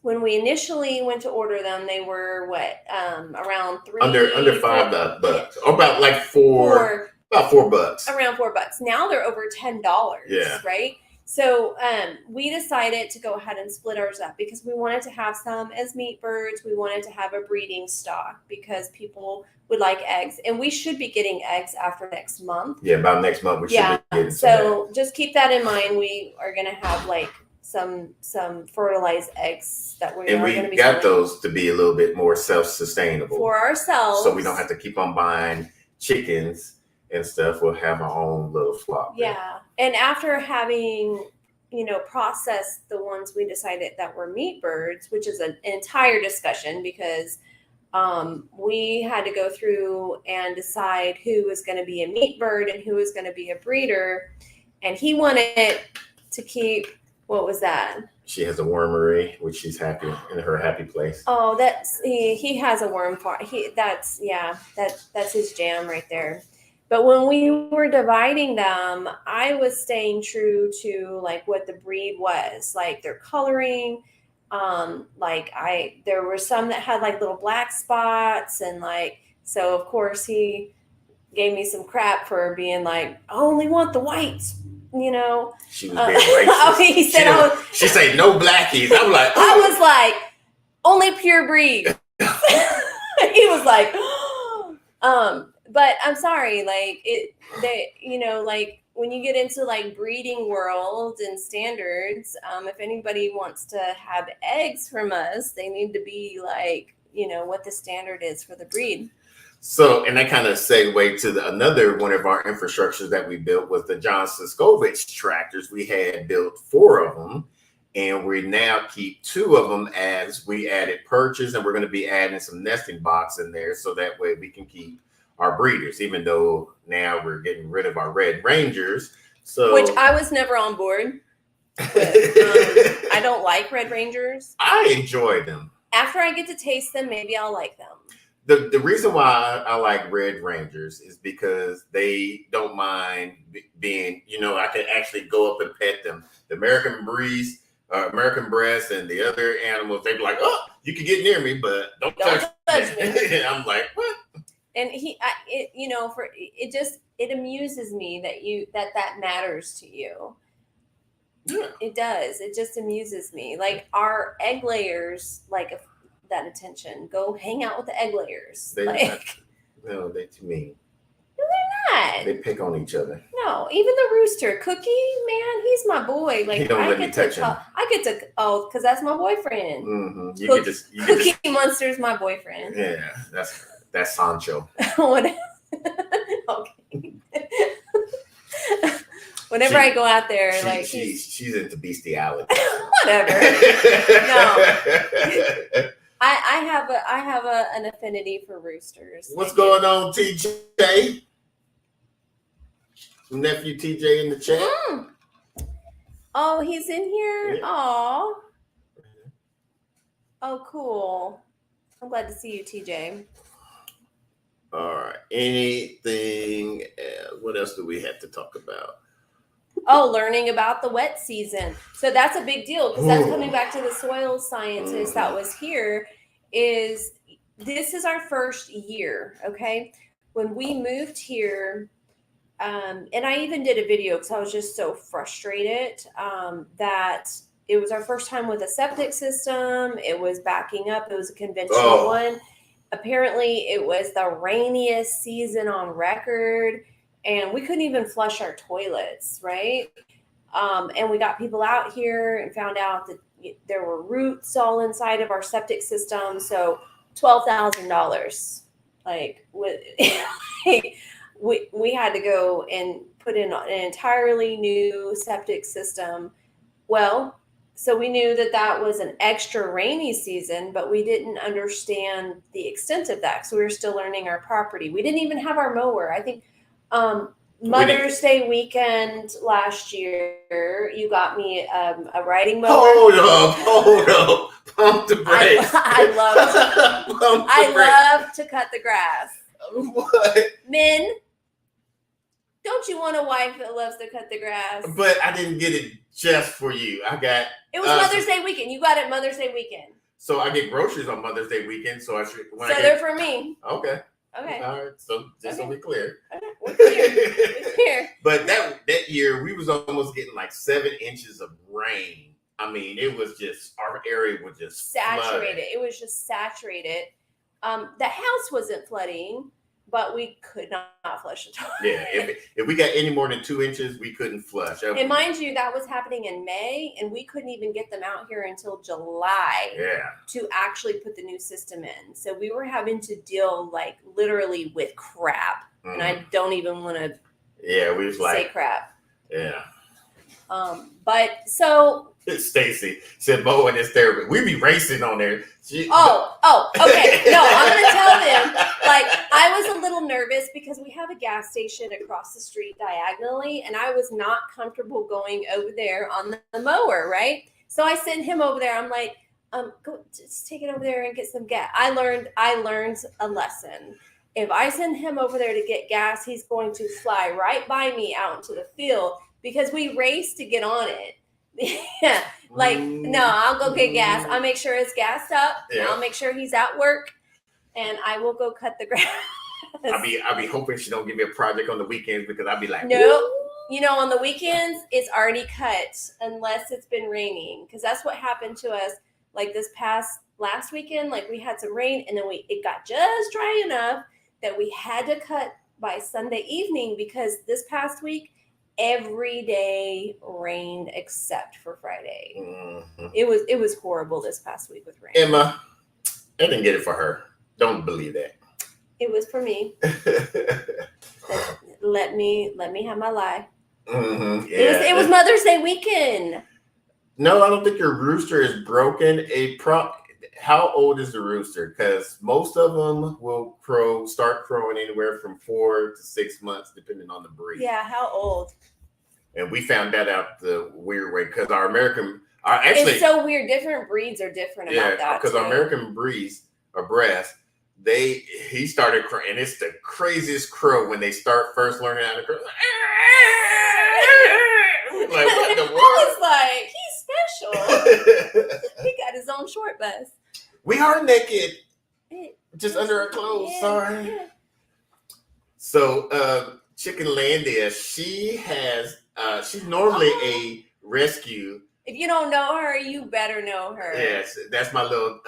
when we initially went to order them, they were around $3 under $5, or about $4. About $4. Around $4. Now they're over $10. Yeah. Right. So we decided to go ahead and split ours up because we wanted to have some as meat birds. We wanted to have a breeding stock because people would like eggs, and we should be getting eggs after next month. Yeah, about next month we should be getting so just keep that in mind. We are going to have some fertilized eggs that we are going to be got those to be a little bit more self-sustainable for ourselves, so we don't have to keep on buying chickens and stuff. We'll have our own little flock. Yeah. And after having, processed the ones we decided that were meat birds, which is an entire discussion because we had to go through and decide who was going to be a meat bird and who was going to be a breeder. And he wanted to keep, what was that? She has a wormery, which she's happy in her happy place. Oh, he has a worm farm. That's his jam right there. But when we were dividing them, I was staying true to what the breed was, their coloring. There were some that had little black spots, and so of course he gave me some crap for being I only want the whites. She was being racist. He said she said no blackies. I'm like, oh. I was like, only pure breed. He was like, but I'm sorry, when you get into breeding world and standards, if anybody wants to have eggs from us, they need to be what the standard is for the breed. So, and that kind of segue to another one of our infrastructures that we built was the Johnson Scovich tractors. We had built 4 of them, and we now keep 2 of them as we added perches, and we're going to be adding some nesting box in there so that way we can keep our breeders, even though now we're getting rid of our Red Rangers. So, which I was never on board with. I don't like Red Rangers. I enjoy them. After I get to taste them, maybe I'll like them. The reason why I like Red Rangers is because they don't mind being, I can actually go up and pet them. The American breast and the other animals, they be like, oh, you can get near me, but don't touch me. I'm like, what? And it amuses me that matters to you. Yeah. It does. It just amuses me. Our egg layers, that attention. Go hang out with the egg layers. No, they're too mean. No, they're not. They pick on each other. No, even the rooster, Cookie, man, he's my boy. He don't let me touch him. Because that's my boyfriend. Mm-hmm. Cookie Monster's my boyfriend. Yeah, that's Sancho. Okay. Whenever I go out there, she's into bestiality. Whatever. No. I have an affinity for roosters. What's going on, TJ? Nephew TJ in the chat. Oh, he's in here. Yeah. Aw. Oh, cool. I'm glad to see you, TJ. All right. Anything else? What else do we have to talk about? Oh, learning about the wet season. So that's a big deal because that's coming back to the soil scientist that was here. This is our first year, okay? When we moved here, and I even did a video because I was just so frustrated that it was our first time with a septic system. It was backing up. It was a conventional one. Apparently, it was the rainiest season on record. and we couldn't even flush our toilets, right? And we got people out here and found out that there were roots all inside of our septic system. So $12,000, like with, we had to go and put in an entirely new septic system. Well, so we knew that that was an extra rainy season, but we didn't understand the extent of that. So we were still learning our property. We didn't even have our mower. I think Mother's Day weekend last year, you got me a riding mower. Hold up. Pump the brakes. I love to cut the grass. What? Men, don't you want a wife that loves to cut the grass? But I didn't get it just for you. It was Mother's Day weekend. You got it Mother's Day weekend. So I get groceries on Mother's Day weekend. So they're for me. Okay. Okay. All right. So just so we clear. Okay. We're clear. But that year we was almost getting like 7 inches of rain. I mean, it was just, our area was just saturated. flooded. It was just saturated. The house wasn't flooding, but we could not flush the toilet. Yeah, if we got any more than 2 inches, we couldn't flush. And mind you, that was happening in May, and we couldn't even get them out here until July to actually put the new system in. So we were having to deal like literally with crap. And I don't even want to we was say crap. Yeah. But so Stacy said, Bo and it's therapy. We be racing on there. Okay. No, I'm going to tell them. Like, I was a little nervous because we have a gas station across the street diagonally, and I was not comfortable going over there on the mower, right? So I sent him over there. I'm like, go just take it over there and get some gas. I learned a lesson. If I send him over there to get gas, he's going to fly right by me out into the field because we race to get on it. Yeah, like no, I'll go get gas. I'll make sure it's gassed up. Yeah. I'll make sure he's at work, and I will go cut the grass. I'll be hoping she don't give me a project on the weekends because I'll be like, nope. You know, on the weekends it's already cut unless it's been raining, because that's what happened to us. Like this last weekend, like we had some rain, and then it got just dry enough that we had to cut by Sunday evening because this past week every day rained except for Friday. Mm-hmm. It was horrible this past week with rain. Emma, I didn't get it for her. Don't believe that. It was for me. let me have my lie. Mm-hmm. Yeah. It was Mother's Day weekend. No, I don't think your rooster is broken. How old is the rooster? Because most of them will start crowing anywhere from 4 to 6 months, depending on the breed. Yeah, how old? And we found that out the weird way because it's so weird. Different breeds are different about that. Because our American breeds or breasts, he started crowing, and it's the craziest crow when they start first learning how to crow. Like, what the world? I was like, he's special. He got his own short bus. We are naked, just under our clothes. Yeah, sorry. Yeah. So, Chickenlandia, she's normally a rescue. If you don't know her, you better know her. Yes, that's my little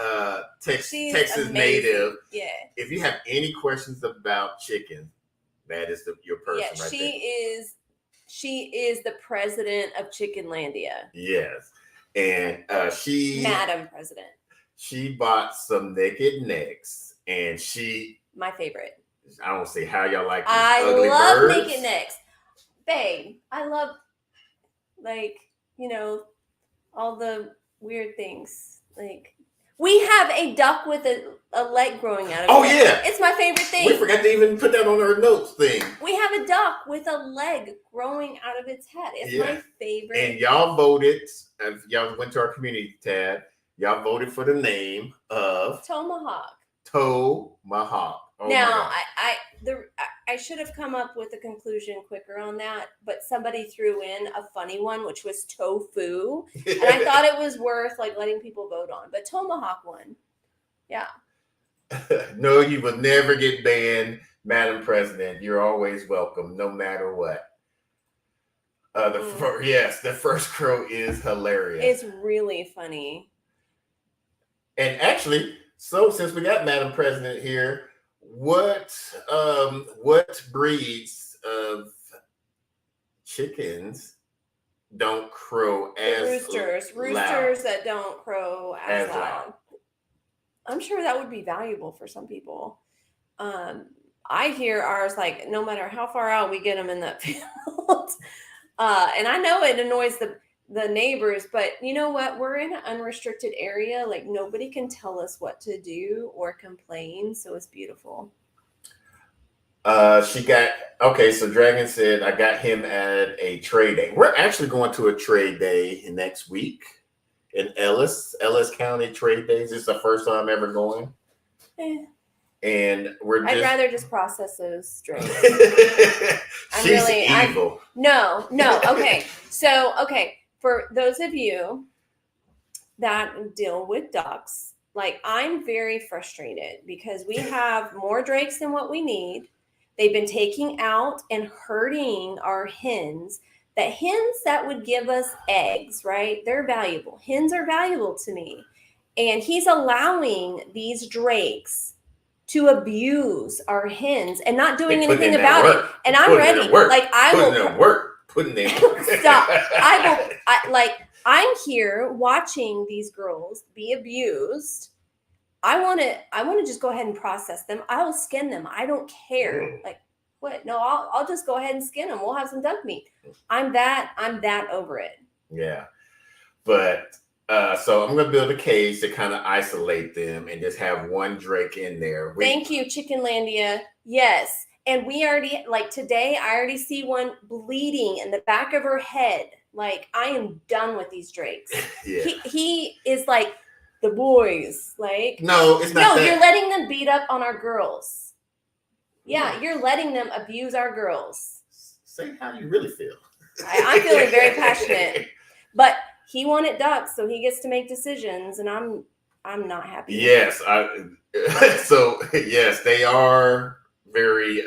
Texas amazing. Native. Yeah. If you have any questions about chicken, that is your person right there. She is the president of Chickenlandia. Yes. And Madam President. She bought some naked necks, and my favorite. I don't see how y'all like these ugly birds. I love naked necks. Babe, I love, like, all the weird things. Like, we have a duck with a leg growing out of it. Oh, yeah. It's my favorite thing. We forgot to even put that on our notes thing. We have a duck with a leg growing out of its head. It's my favorite. And y'all voted, y'all went to our community tab, y'all voted for the name of Tomahawk. Tomahawk. Oh, now, I should have come up with a conclusion quicker on that, but somebody threw in a funny one, which was tofu, and I thought it was worth like letting people vote on. But Tomahawk won. Yeah. No, you will never get banned, Madam President. You're always welcome, no matter what. The first crow is hilarious. It's really funny. And actually, so since we got Madam President here, what breeds of chickens don't crow The as roosters loud. that don't crow as loud. I'm sure that would be valuable for some people. I hear ours like no matter how far out we get them in that field. And I know it annoys the neighbors, but you know what? We're in an unrestricted area. Like nobody can tell us what to do or complain. So it's beautiful. She got okay. So Dragon said I got him at a trade day. We're actually going to a trade day next week in Ellis County Trade Days. This is the first time ever going, and I'd rather just process those drinks. She's evil. No. Okay. So, for those of you that deal with ducks, like I'm very frustrated because we have more drakes than what we need. They've been taking out and hurting our hens. The hens that would give us eggs, right? They're valuable. Hens are valuable to me. And he's allowing these drakes to abuse our hens and not doing anything about it. And I'm ready. Like I will putting in stop. I'm here watching these girls be abused. I want to just go ahead and process them. I'll skin them. I don't care. Like what? No, I'll just go ahead and skin them. We'll have some duck meat. I'm that over it. Yeah. But so I'm gonna build a cage to kind of isolate them and just have one drake in there. Thank you, Chickenlandia. Yes. And we already, like today, I already see one bleeding in the back of her head. Like I am done with these drakes. Yeah. He is like the boys. Like no, it's not. No, you're letting them beat up on our girls. Yeah, you're letting them abuse our girls. Say how you really feel. I'm feeling very passionate. But he wanted ducks, so he gets to make decisions, and I'm not happy. Yes, so yes, they are very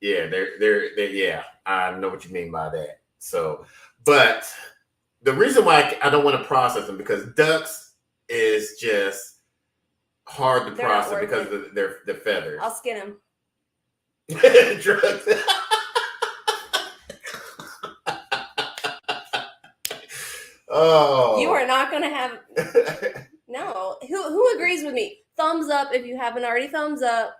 they're I know what you mean by that. So, but the reason why I don't want to process them because ducks is just hard to process because of their feathers. I'll skin them. Drugs. Oh, you are not going to have no. Who agrees with me? Thumbs up if you haven't already. Thumbs up.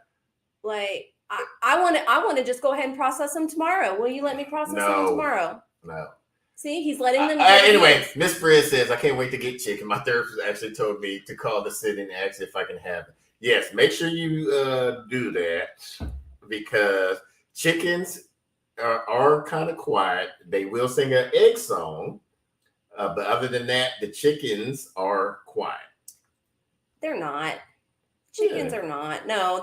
Like I want to just go ahead and process them tomorrow. Will you let me process them tomorrow? No. See, he's letting them. Anyway, Miss Fred says I can't wait to get chicken. My therapist actually told me to call the city and ask if I can have it. Yes, make sure you do that because chickens are kind of quiet. They will sing an egg song. But other than that, the chickens are quiet. They're not. Chickens are not. No,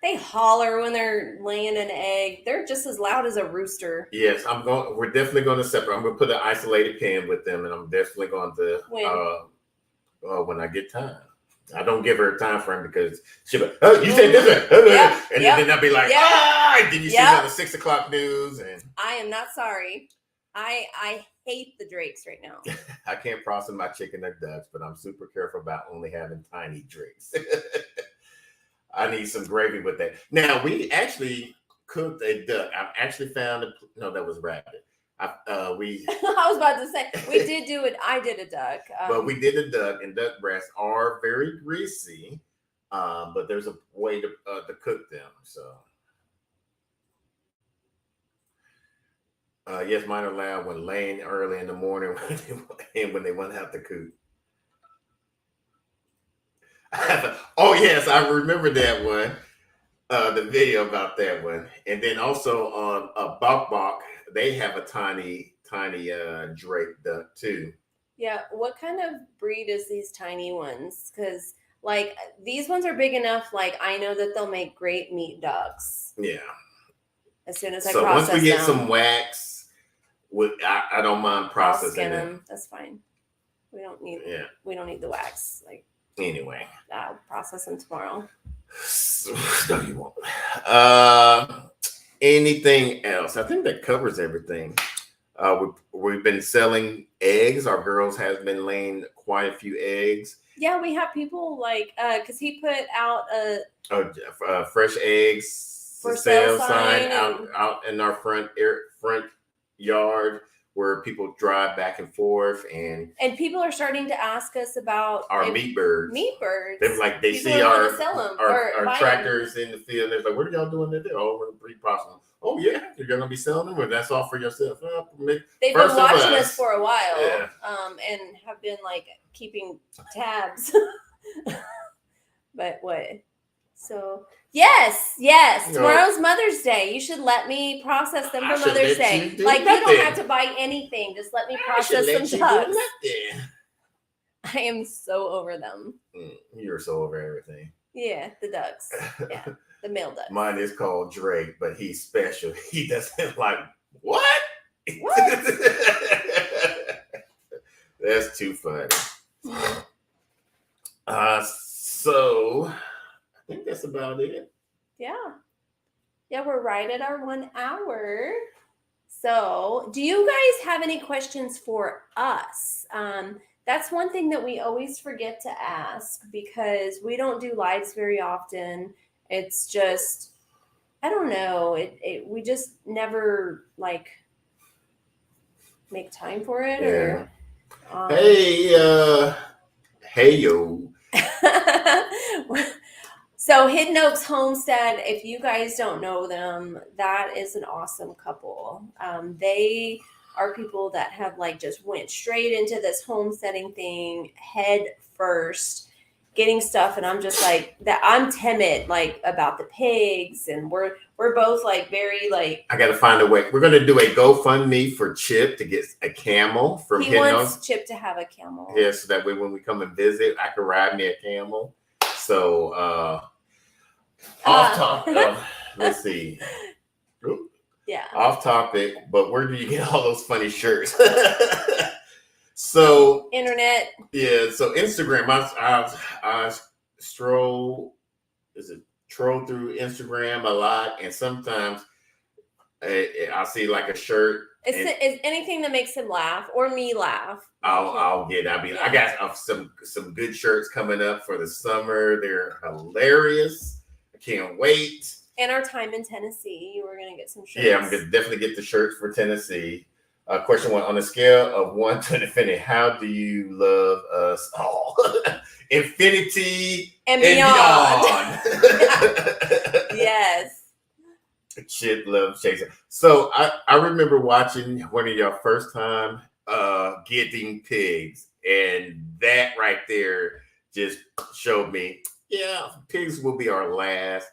they holler when they're laying an egg. They're just as loud as a rooster. Yes, we're definitely going to separate. I'm going to put an isolated pen with them, and I'm definitely going to when I get time. I don't give her a time frame because she'll be, oh, you said this one. Yep. And then I'll be like, then you see on the 6 o'clock news. And I am not sorry. I hate the drakes right now. I can't process my chicken or ducks, but I'm super careful about only having tiny drakes. I need some gravy with that. Now, we actually cooked a duck. I actually found that was rabbit. I was about to say we did do it. I did a duck, but we did a duck, and duck breasts are very greasy. But there's a way to cook them. So, yes, mine are loud when laying early in the morning when they want to have the coop. Oh yes, I remember that one. The video about that one, and then also on Bok Bok, they have a tiny drake duck too. Yeah, what kind of breed is these tiny ones? Because like these ones are big enough. Like I know that they'll make great meat ducks. Yeah. As soon as I process them. So once we get some wax, I don't mind processing them. That's fine. We don't need the wax. Like anyway, I'll process them tomorrow. No, you won't. Anything else? I think that covers everything. We've been selling eggs. Our girls has been laying quite a few eggs. Yeah, we have people like because he put out fresh eggs for sale sale sign sign out in our front yard where people drive back and forth, and people are starting to ask us about our meat birds. They're like, they people see are our gonna sell them our tractors in the field. They're like, "What are y'all doing today?" "Oh, we're pre-processing." "Oh yeah, you're gonna be selling them, or that's all for yourself?" They've been watching us for a while, Yeah. and have been like keeping tabs. But what? So yes. Tomorrow's Mother's Day. You should let me process them for Mother's Day. Like, you don't have to buy anything. Just let me process some ducks. I am so over them. You're so over everything. Yeah, the ducks. Yeah, the male ducks. Mine is called Drake, but he's special. He doesn't like what? That's too funny. So I think that's about it. Yeah, we're right at our 1 hour. So, do you guys have any questions for us? That's one thing that we always forget to ask because we don't do lives very often. It's just, I don't know. We just never like make time for it. Yeah. Or, hey yo. So Hidden Oaks Homestead, if you guys don't know them, that is an awesome couple. They are people that have like just went straight into this homesteading thing head first, getting stuff, and I'm just like that. I'm timid like about the pigs, and we're both like very like. I got to find a way. We're gonna do a GoFundMe for Chip to get a camel from Hidden Oaks. He wants Chip to have a camel. Yeah, so that way when we come and visit, I can ride me a camel. So off topic. Let's see. Yeah. Off topic, but where do you get all those funny shirts? So internet. Yeah. So Instagram. I troll through Instagram a lot, and sometimes I'll see like a shirt. Is anything that makes him laugh or me laugh. I'll get. I got some good shirts coming up for the summer. They're hilarious. I can't wait. And our time in Tennessee, we're gonna get some shirts. Yeah, I'm gonna definitely get the shirts for Tennessee. Question 1: on a scale of 1 to infinity, how do you love us all? Infinity and beyond. Yes. Chip loves chasing. So I remember watching one of your first time getting pigs, and that right there just showed me, pigs will be our last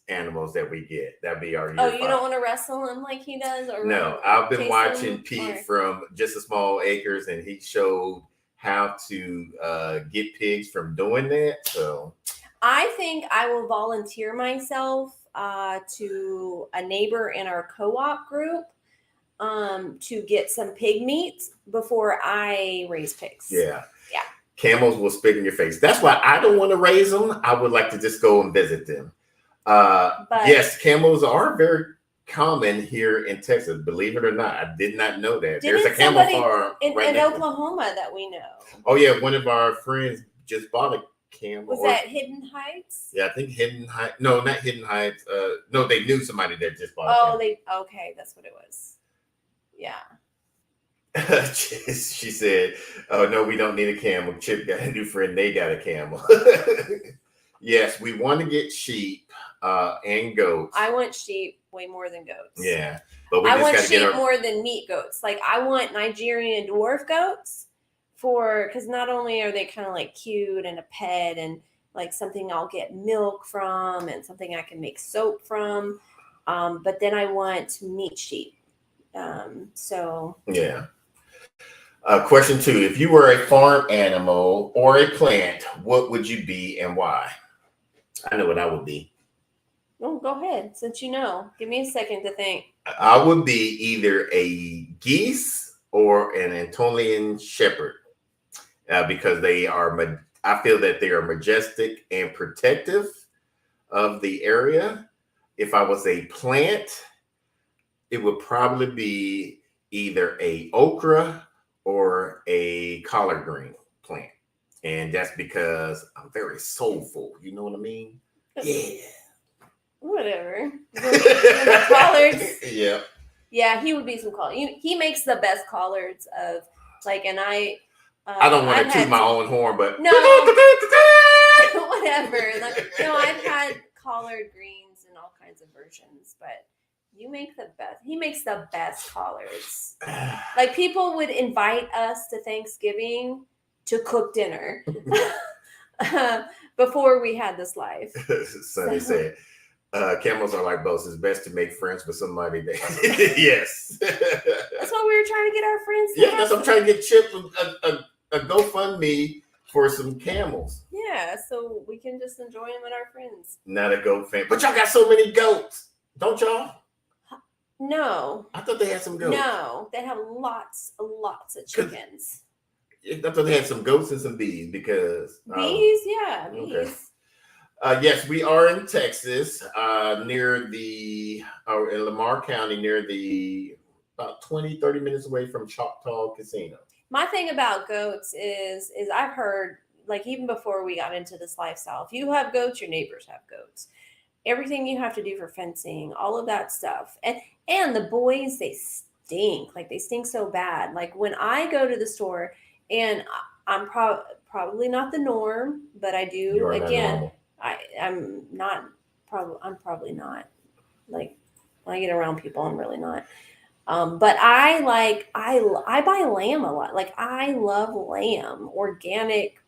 animals that we get. That'd be our. Oh, you don't want to wrestle him like he does, or no? I've been watching Pete from Just a Small Acres, and he showed how to get pigs from doing that. So I think I will volunteer myself to a neighbor in our co-op group to get some pig meat before I raise pigs. Yeah. Camels will spit in your face. That's why I don't want to raise them. I would like to just go and visit them. But yes, camels are very common here in Texas. Believe it or not, I did not know that. There's a camel farm in Oklahoma that we know. Oh yeah, one of our friends just bought a camel. Was that Hidden Heights? Yeah, I think Hidden Heights. No, not Hidden Heights. No, they knew somebody that just bought. Okay, that's what it was. Yeah. She said, "Oh no, we don't need a camel. Chip got a new friend. They got a camel." Yes, we want to get sheep and goats. I want sheep way more than goats. Yeah, but I want sheep more than meat goats. Like I want Nigerian dwarf goats because not only are they kind of like cute and a pet and like something I'll get milk from and something I can make soap from, but then I want meat sheep. So yeah. Question 2: if you were a farm animal or a plant, what would you be and why? I know what I would be. Oh, go ahead. Since you know, give me a second to think. I would be either a geese or an Anatolian shepherd because they are. I feel that they are majestic and protective of the area. If I was a plant, it would probably be either a okra or a collard green plant. And that's because I'm very soulful. You know what I mean? Yeah. Whatever. The collards. Yeah. Yeah, he would be some collard. He makes the best collards of like, and I don't want to toot my own horn, but no, whatever. Like, no, I've had collard greens and all kinds of versions, but you make the best. He makes the best collards. Like people would invite us to Thanksgiving to cook dinner before we had this life. Sonny said, camels are like boats. It's best to make friends with somebody that yes. That's what we were trying to get our friends to Yeah, that's what I'm trying to get Chip a GoFundMe for some camels. Yeah, so we can just enjoy them with our friends. Not a goat fan. But y'all got so many goats, don't y'all? No. I thought they had some goats. No, they have lots of chickens. I thought they had some goats and some bees because bees, yeah, bees. Okay. Yes, we are in Texas, near the in Lamar County, near the about 20-30 minutes away from Choctaw Casino. My thing about goats is I've heard, like, even before we got into this lifestyle, if you have goats, your neighbors have goats. Everything you have to do for fencing, all of that stuff. And the boys, they stink. Like, they stink so bad. Like, when I go to the store, and I'm probably not the norm, but I do, again, I'm probably not. Like, when I get around people, I'm really not. But I buy lamb a lot. Like, I love lamb, organic,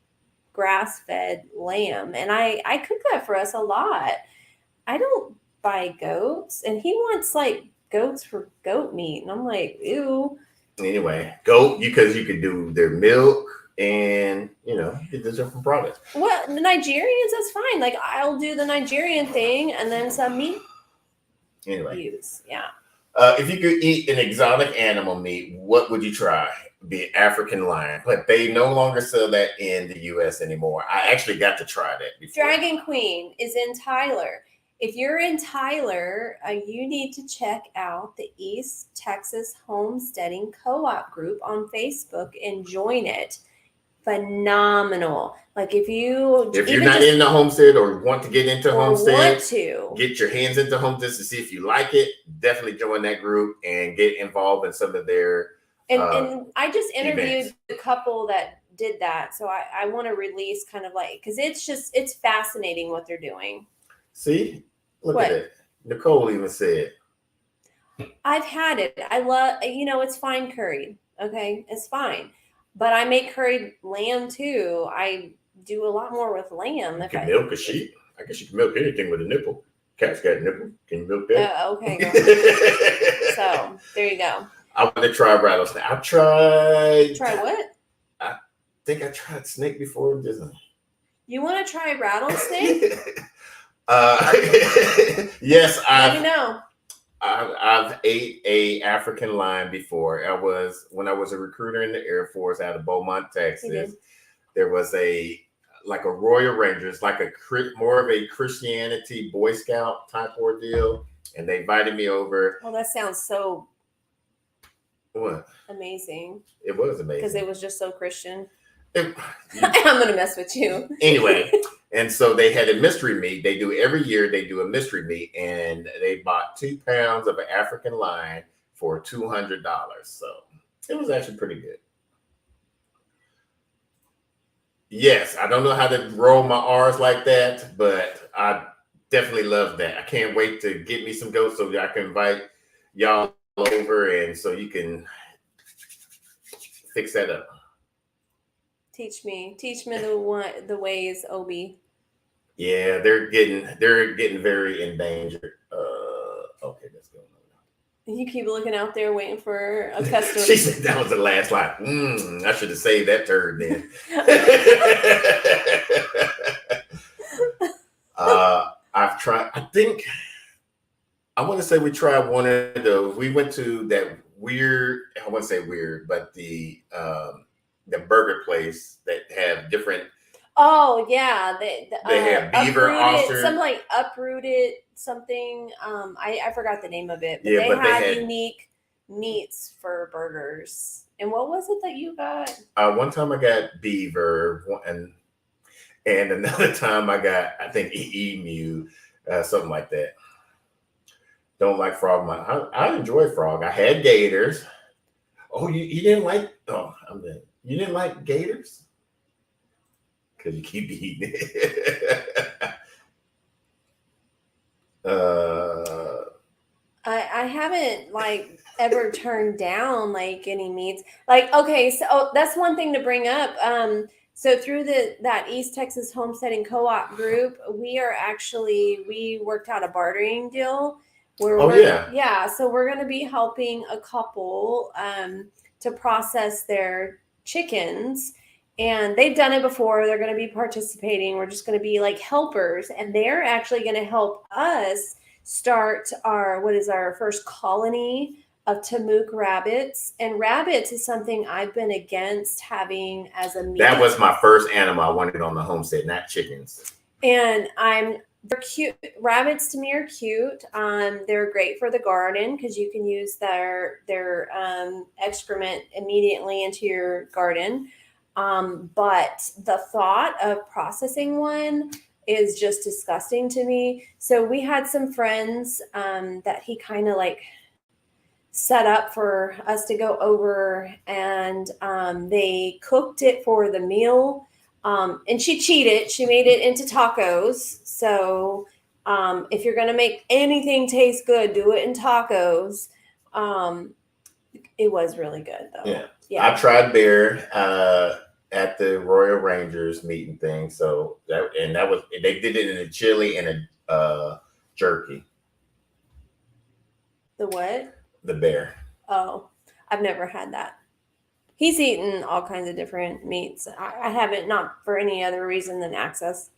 grass-fed lamb. And I cook that for us a lot. I don't buy goats. And he wants, like, goats for goat meat. And I'm like, ew. Anyway, goat, because you could do their milk and, get the different products. Well, the Nigerians, that's fine. Like, I'll do the Nigerian thing and then some meat. Anyway. Use. Yeah. If you could eat an exotic animal meat, what would you try? Be African lion, but they no longer sell that in the U.S. anymore. I actually got to try that before. Dragon Queen is in Tyler. If you're in Tyler, you need to check out the East Texas Homesteading Co-op group on Facebook and join it. Phenomenal. Like, if you're not in the homestead or want to get into homestead, get your hands into homestead to see if you like it, definitely join that group and get involved in some of their and I just interviewed events. The couple that did that, so I want to release kind of like, because it's fascinating what they're doing. See, look at it. Nicole even said, I've had it. I love, it's fine curried. Okay, it's fine. But I make curried lamb too. I do a lot more with lamb. You can milk a sheep. I guess you can milk anything with a nipple. Cat's got a nipple. Can you milk that? Okay. So there you go. I want to try rattlesnake. I tried. Try what? I think I tried snake before in Disney. You want to try rattlesnake? Yes, let me know. I've ate a African lion before. When I was a recruiter in the Air Force out of Beaumont, Texas. There was a Royal Rangers, like more of a Christianity Boy Scout type ordeal, and they invited me over. Well, that sounds so amazing. It was amazing because it was just so Christian. I'm gonna mess with you anyway. And so they had a mystery meat. They do every year. They do a mystery meat, and they bought 2 pounds of an African lion for $200. So it was actually pretty good. Yes, I don't know how to roll my R's like that, but I definitely love that. I can't wait to get me some goats so I can invite y'all over, and so you can fix that up. Teach me the ways, Obi. Yeah, they're getting very endangered. Okay, let's go. You keep looking out there waiting for a customer. She said that was the last line. I should have saved that turd then. I've tried. I want to say we tried one of those. We went to that weird. I wouldn't say weird, but the burger place that have different. Oh yeah, they have beaver, some like uprooted something. I forgot the name of it, but yeah, they had unique meats for burgers. And what was it that you got? One time I got beaver, and another time I got, I think, emu. something like that. Don't like frog. I enjoy frog. I had gators. Oh, you didn't like? Oh, you didn't like gators because you keep eating it. I haven't like ever turned down like any meats. Like, okay, so that's one thing to bring up. So through that East Texas Homesteading Co-op group, we worked out a bartering deal where so we're going to be helping a couple to process their chickens. And they've done it before. They're going to be participating. We're just going to be like helpers, and they're actually going to help us start our first colony of Tamook rabbits. And rabbits is something I've been against having as a meat. That was my first animal I wanted on the homestead, not chickens. And they're cute. Rabbits to me are cute. They're great for the garden because you can use their excrement immediately into your garden. But the thought of processing one is just disgusting to me. So we had some friends that he kind of like set up for us to go over, and they cooked it for the meal. And she cheated. She made it into tacos. So if you're going to make anything taste good, do it in tacos. It was really good though. Yeah. I tried bear at the Royal Rangers meeting thing. So they did it in a chili and a jerky. The what? The bear. Oh, I've never had that. He's eaten all kinds of different meats. I haven't, not for any other reason than access.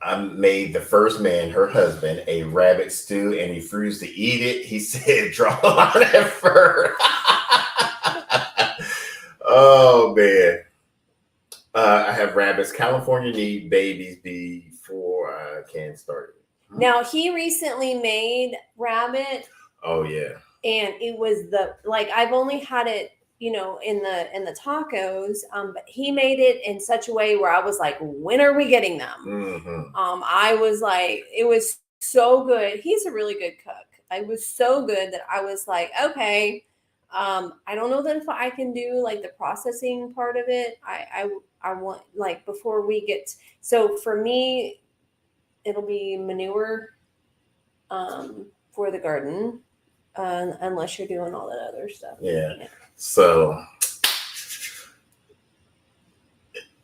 I made the first man, her husband, a rabbit stew, and he refused to eat it. He said, "Draw a line at fur." Oh man. I have rabbits. California need babies before I can start it. Now he recently made rabbit. Oh yeah. And it was I've only had it, in the tacos. But he made it in such a way where I was like, when are we getting them? Mm-hmm. I was like, it was so good. He's a really good cook. It was so good that I was like, okay. I don't know that if I can do like the processing part of it. I want like before we get, so for me, it'll be manure for the garden, unless you're doing all that other stuff. Yeah. So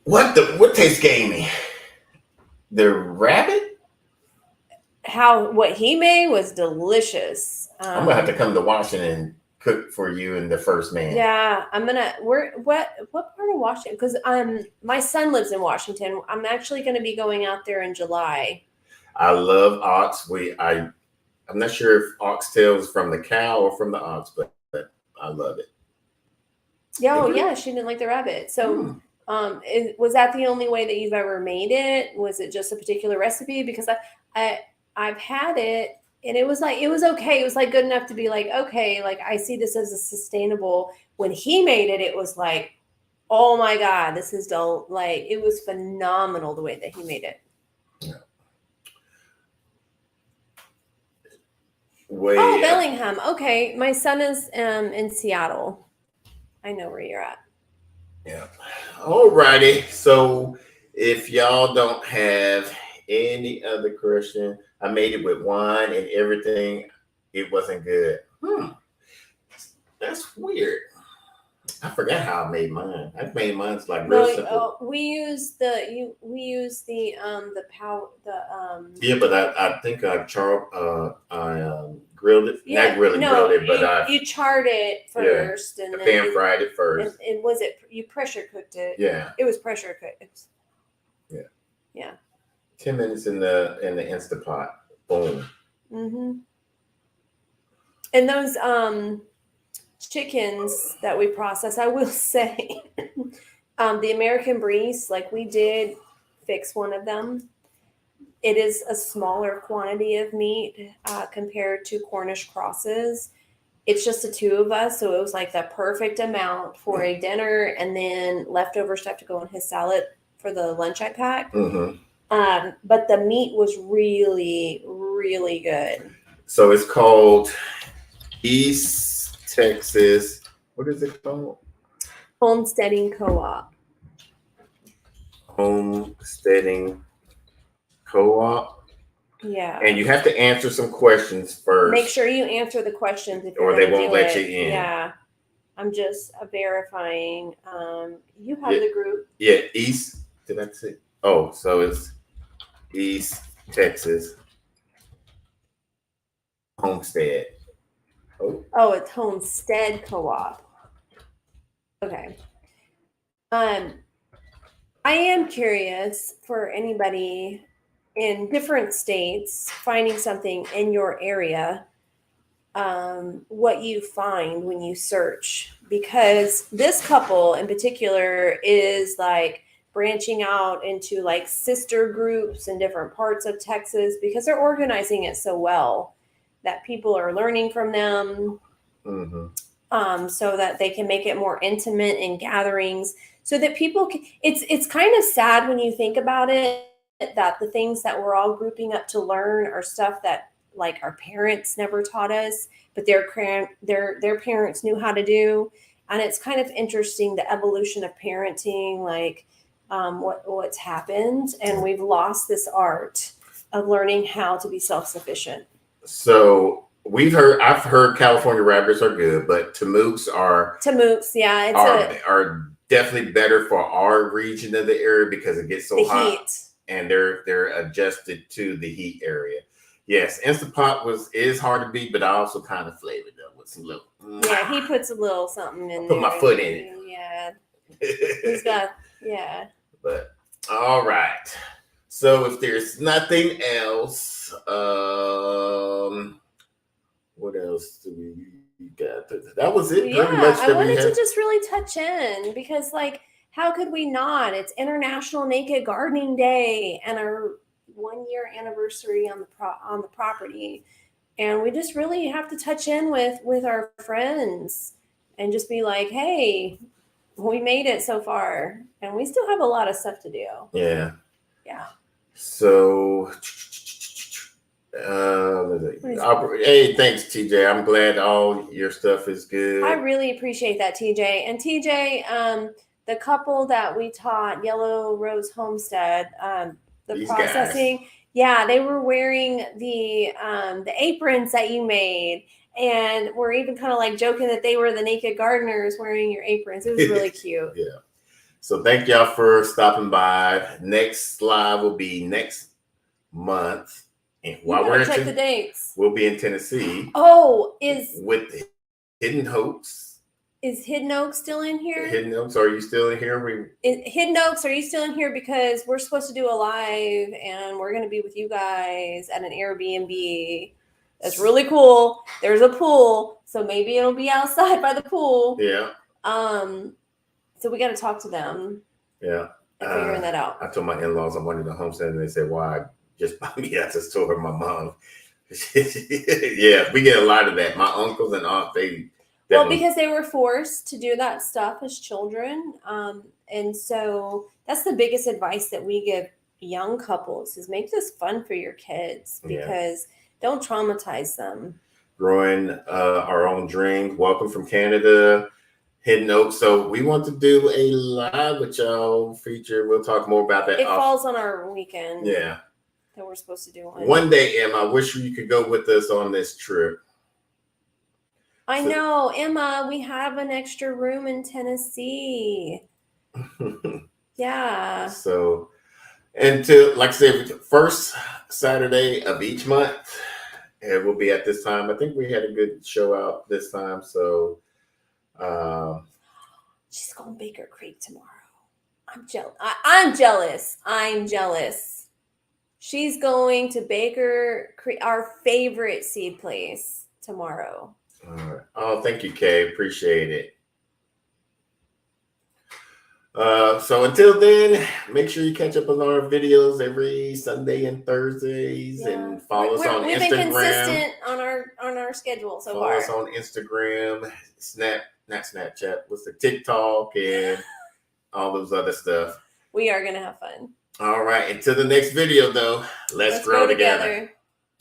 what tastes gamey? The rabbit? What he made was delicious. I'm gonna have to come to Washington and cook for you and the first man. Yeah, what part of Washington? Because my son lives in Washington. I'm actually going to be going out there in July. I love ox. I'm not sure if oxtail is from the cow or from the ox, but I love it. Yeah, she didn't like the rabbit. So, was that the only way that you've ever made it? Was it just a particular recipe? Because I've had it. And it was okay. It was like good enough to be like, okay, like I see this as a sustainable. When he made it, it was like, oh my God, this is dull. Like it was phenomenal the way that he made it. Yeah. Bellingham. Okay. My son is in Seattle. I know where you're at. Yeah. All righty. So if y'all don't have any other question, I made it with wine and everything. It wasn't good. That's weird. I forgot how I made mine. I made mine like real simple. We use the power. Yeah, but I think I grilled it. Yeah, not really grilled it, but you charred it first, and then pan fried it first. And was it you pressure cooked it? Yeah, it was pressure cooked. Yeah. 10 minutes in the Instant Pot. Boom. Mm-hmm. And those chickens that we process, I will say, the American Breeze, like we did fix one of them. It is a smaller quantity of meat compared to Cornish crosses. It's just the two of us, so it was like the perfect amount for a dinner, and then leftover stuff to go in his salad for the lunch I packed. Mm-hmm. But the meat was really, really good. So it's called East Texas. What is it called? Homesteading Co-op. Homesteading Co-op. Yeah. And you have to answer some questions first. Make sure you answer the questions if or they won't let you in. Yeah. I'm just verifying. You have the group. Yeah, East. Did I say? Oh, so it's East Texas Homestead. Oh, it's Homestead Co-op. Okay. I am curious for anybody in different states finding something in your area, what you find when you search, because this couple in particular is like branching out into like sister groups in different parts of Texas because they're organizing it so well that people are learning from them. Mm-hmm. So that they can make it more intimate in gatherings, so that people can, it's kind of sad when you think about it, that the things that we're all grouping up to learn are stuff that like our parents never taught us, but their parents knew how to do. And it's kind of interesting, the evolution of parenting, like what's happened, and we've lost this art of learning how to be self-sufficient. So I've heard California rabbits are good, but Tamooks are yeah, are definitely better for our region of the area because it gets so hot, heat. And they're adjusted to the heat area. Yes, Instant Pot is hard to beat, but I also kind of flavored it up with some little. Yeah, he puts a little something in there. Put my foot in it. Yeah, he's got But all right. So if there's nothing else, what else do we got? That was it. Yeah, pretty much. I wanted to just really touch in because, like, how could we not? It's International Naked Gardening Day and our 1-year anniversary on the property, and we just really have to touch in with our friends and just be like, hey, we made it so far, and we still have a lot of stuff to do. Yeah. So, hey, thanks, TJ. I'm glad all your stuff is good. I really appreciate that, TJ. And TJ, the couple that we taught Yellow Rose Homestead, These processing, guys. Yeah, they were wearing the aprons that you made, and we're even kind of like joking that they were the naked gardeners wearing your aprons. It was really cute. Yeah. So thank y'all for stopping by. Next live will be next month. And while we're check the dates, we'll be in Tennessee. Oh, with the Hidden Oaks. Is Hidden Oaks still in here? Hidden Oaks, are you still in here? Hidden Oaks, are you still in here? Because we're supposed to do a live, and we're going to be with you guys at an Airbnb. That's really cool. There's a pool, so maybe it'll be outside by the pool. Yeah. So we got to talk to them. Yeah. And figuring that out. I told my in-laws I wanted a homestead, and they said, "Why? Just buy me." I just told her my mom. Yeah, we get a lot of that. My uncles and aunts, they. Well, because they were forced to do that stuff as children. And so that's the biggest advice that we give young couples is make this fun for your kids, because don't traumatize them. Growing our own dreams. Welcome from Canada, Hidden Oaks. So we want to do a live with y'all feature. We'll talk more about that. It falls on our weekend. Yeah. That we're supposed to do one day, Emma. I wish you could go with us on this trip. I know, Emma, we have an extra room in Tennessee. Yeah. So, like I said, first Saturday of each month, it will be at this time. I think we had a good show out this time. So, she's going to Baker Creek tomorrow. I'm jealous. I'm jealous. She's going to Baker Creek, our favorite seed place, tomorrow. All right. Oh, thank you, Kay. Appreciate it. So until then, make sure you catch up on our videos every Sunday and Thursdays, and follow us on Instagram. We've been consistent on our schedule so far. Follow us on Instagram, not Snapchat. What's the TikTok and all those other stuff. We are going to have fun. All right. Until the next video, though, let's grow together.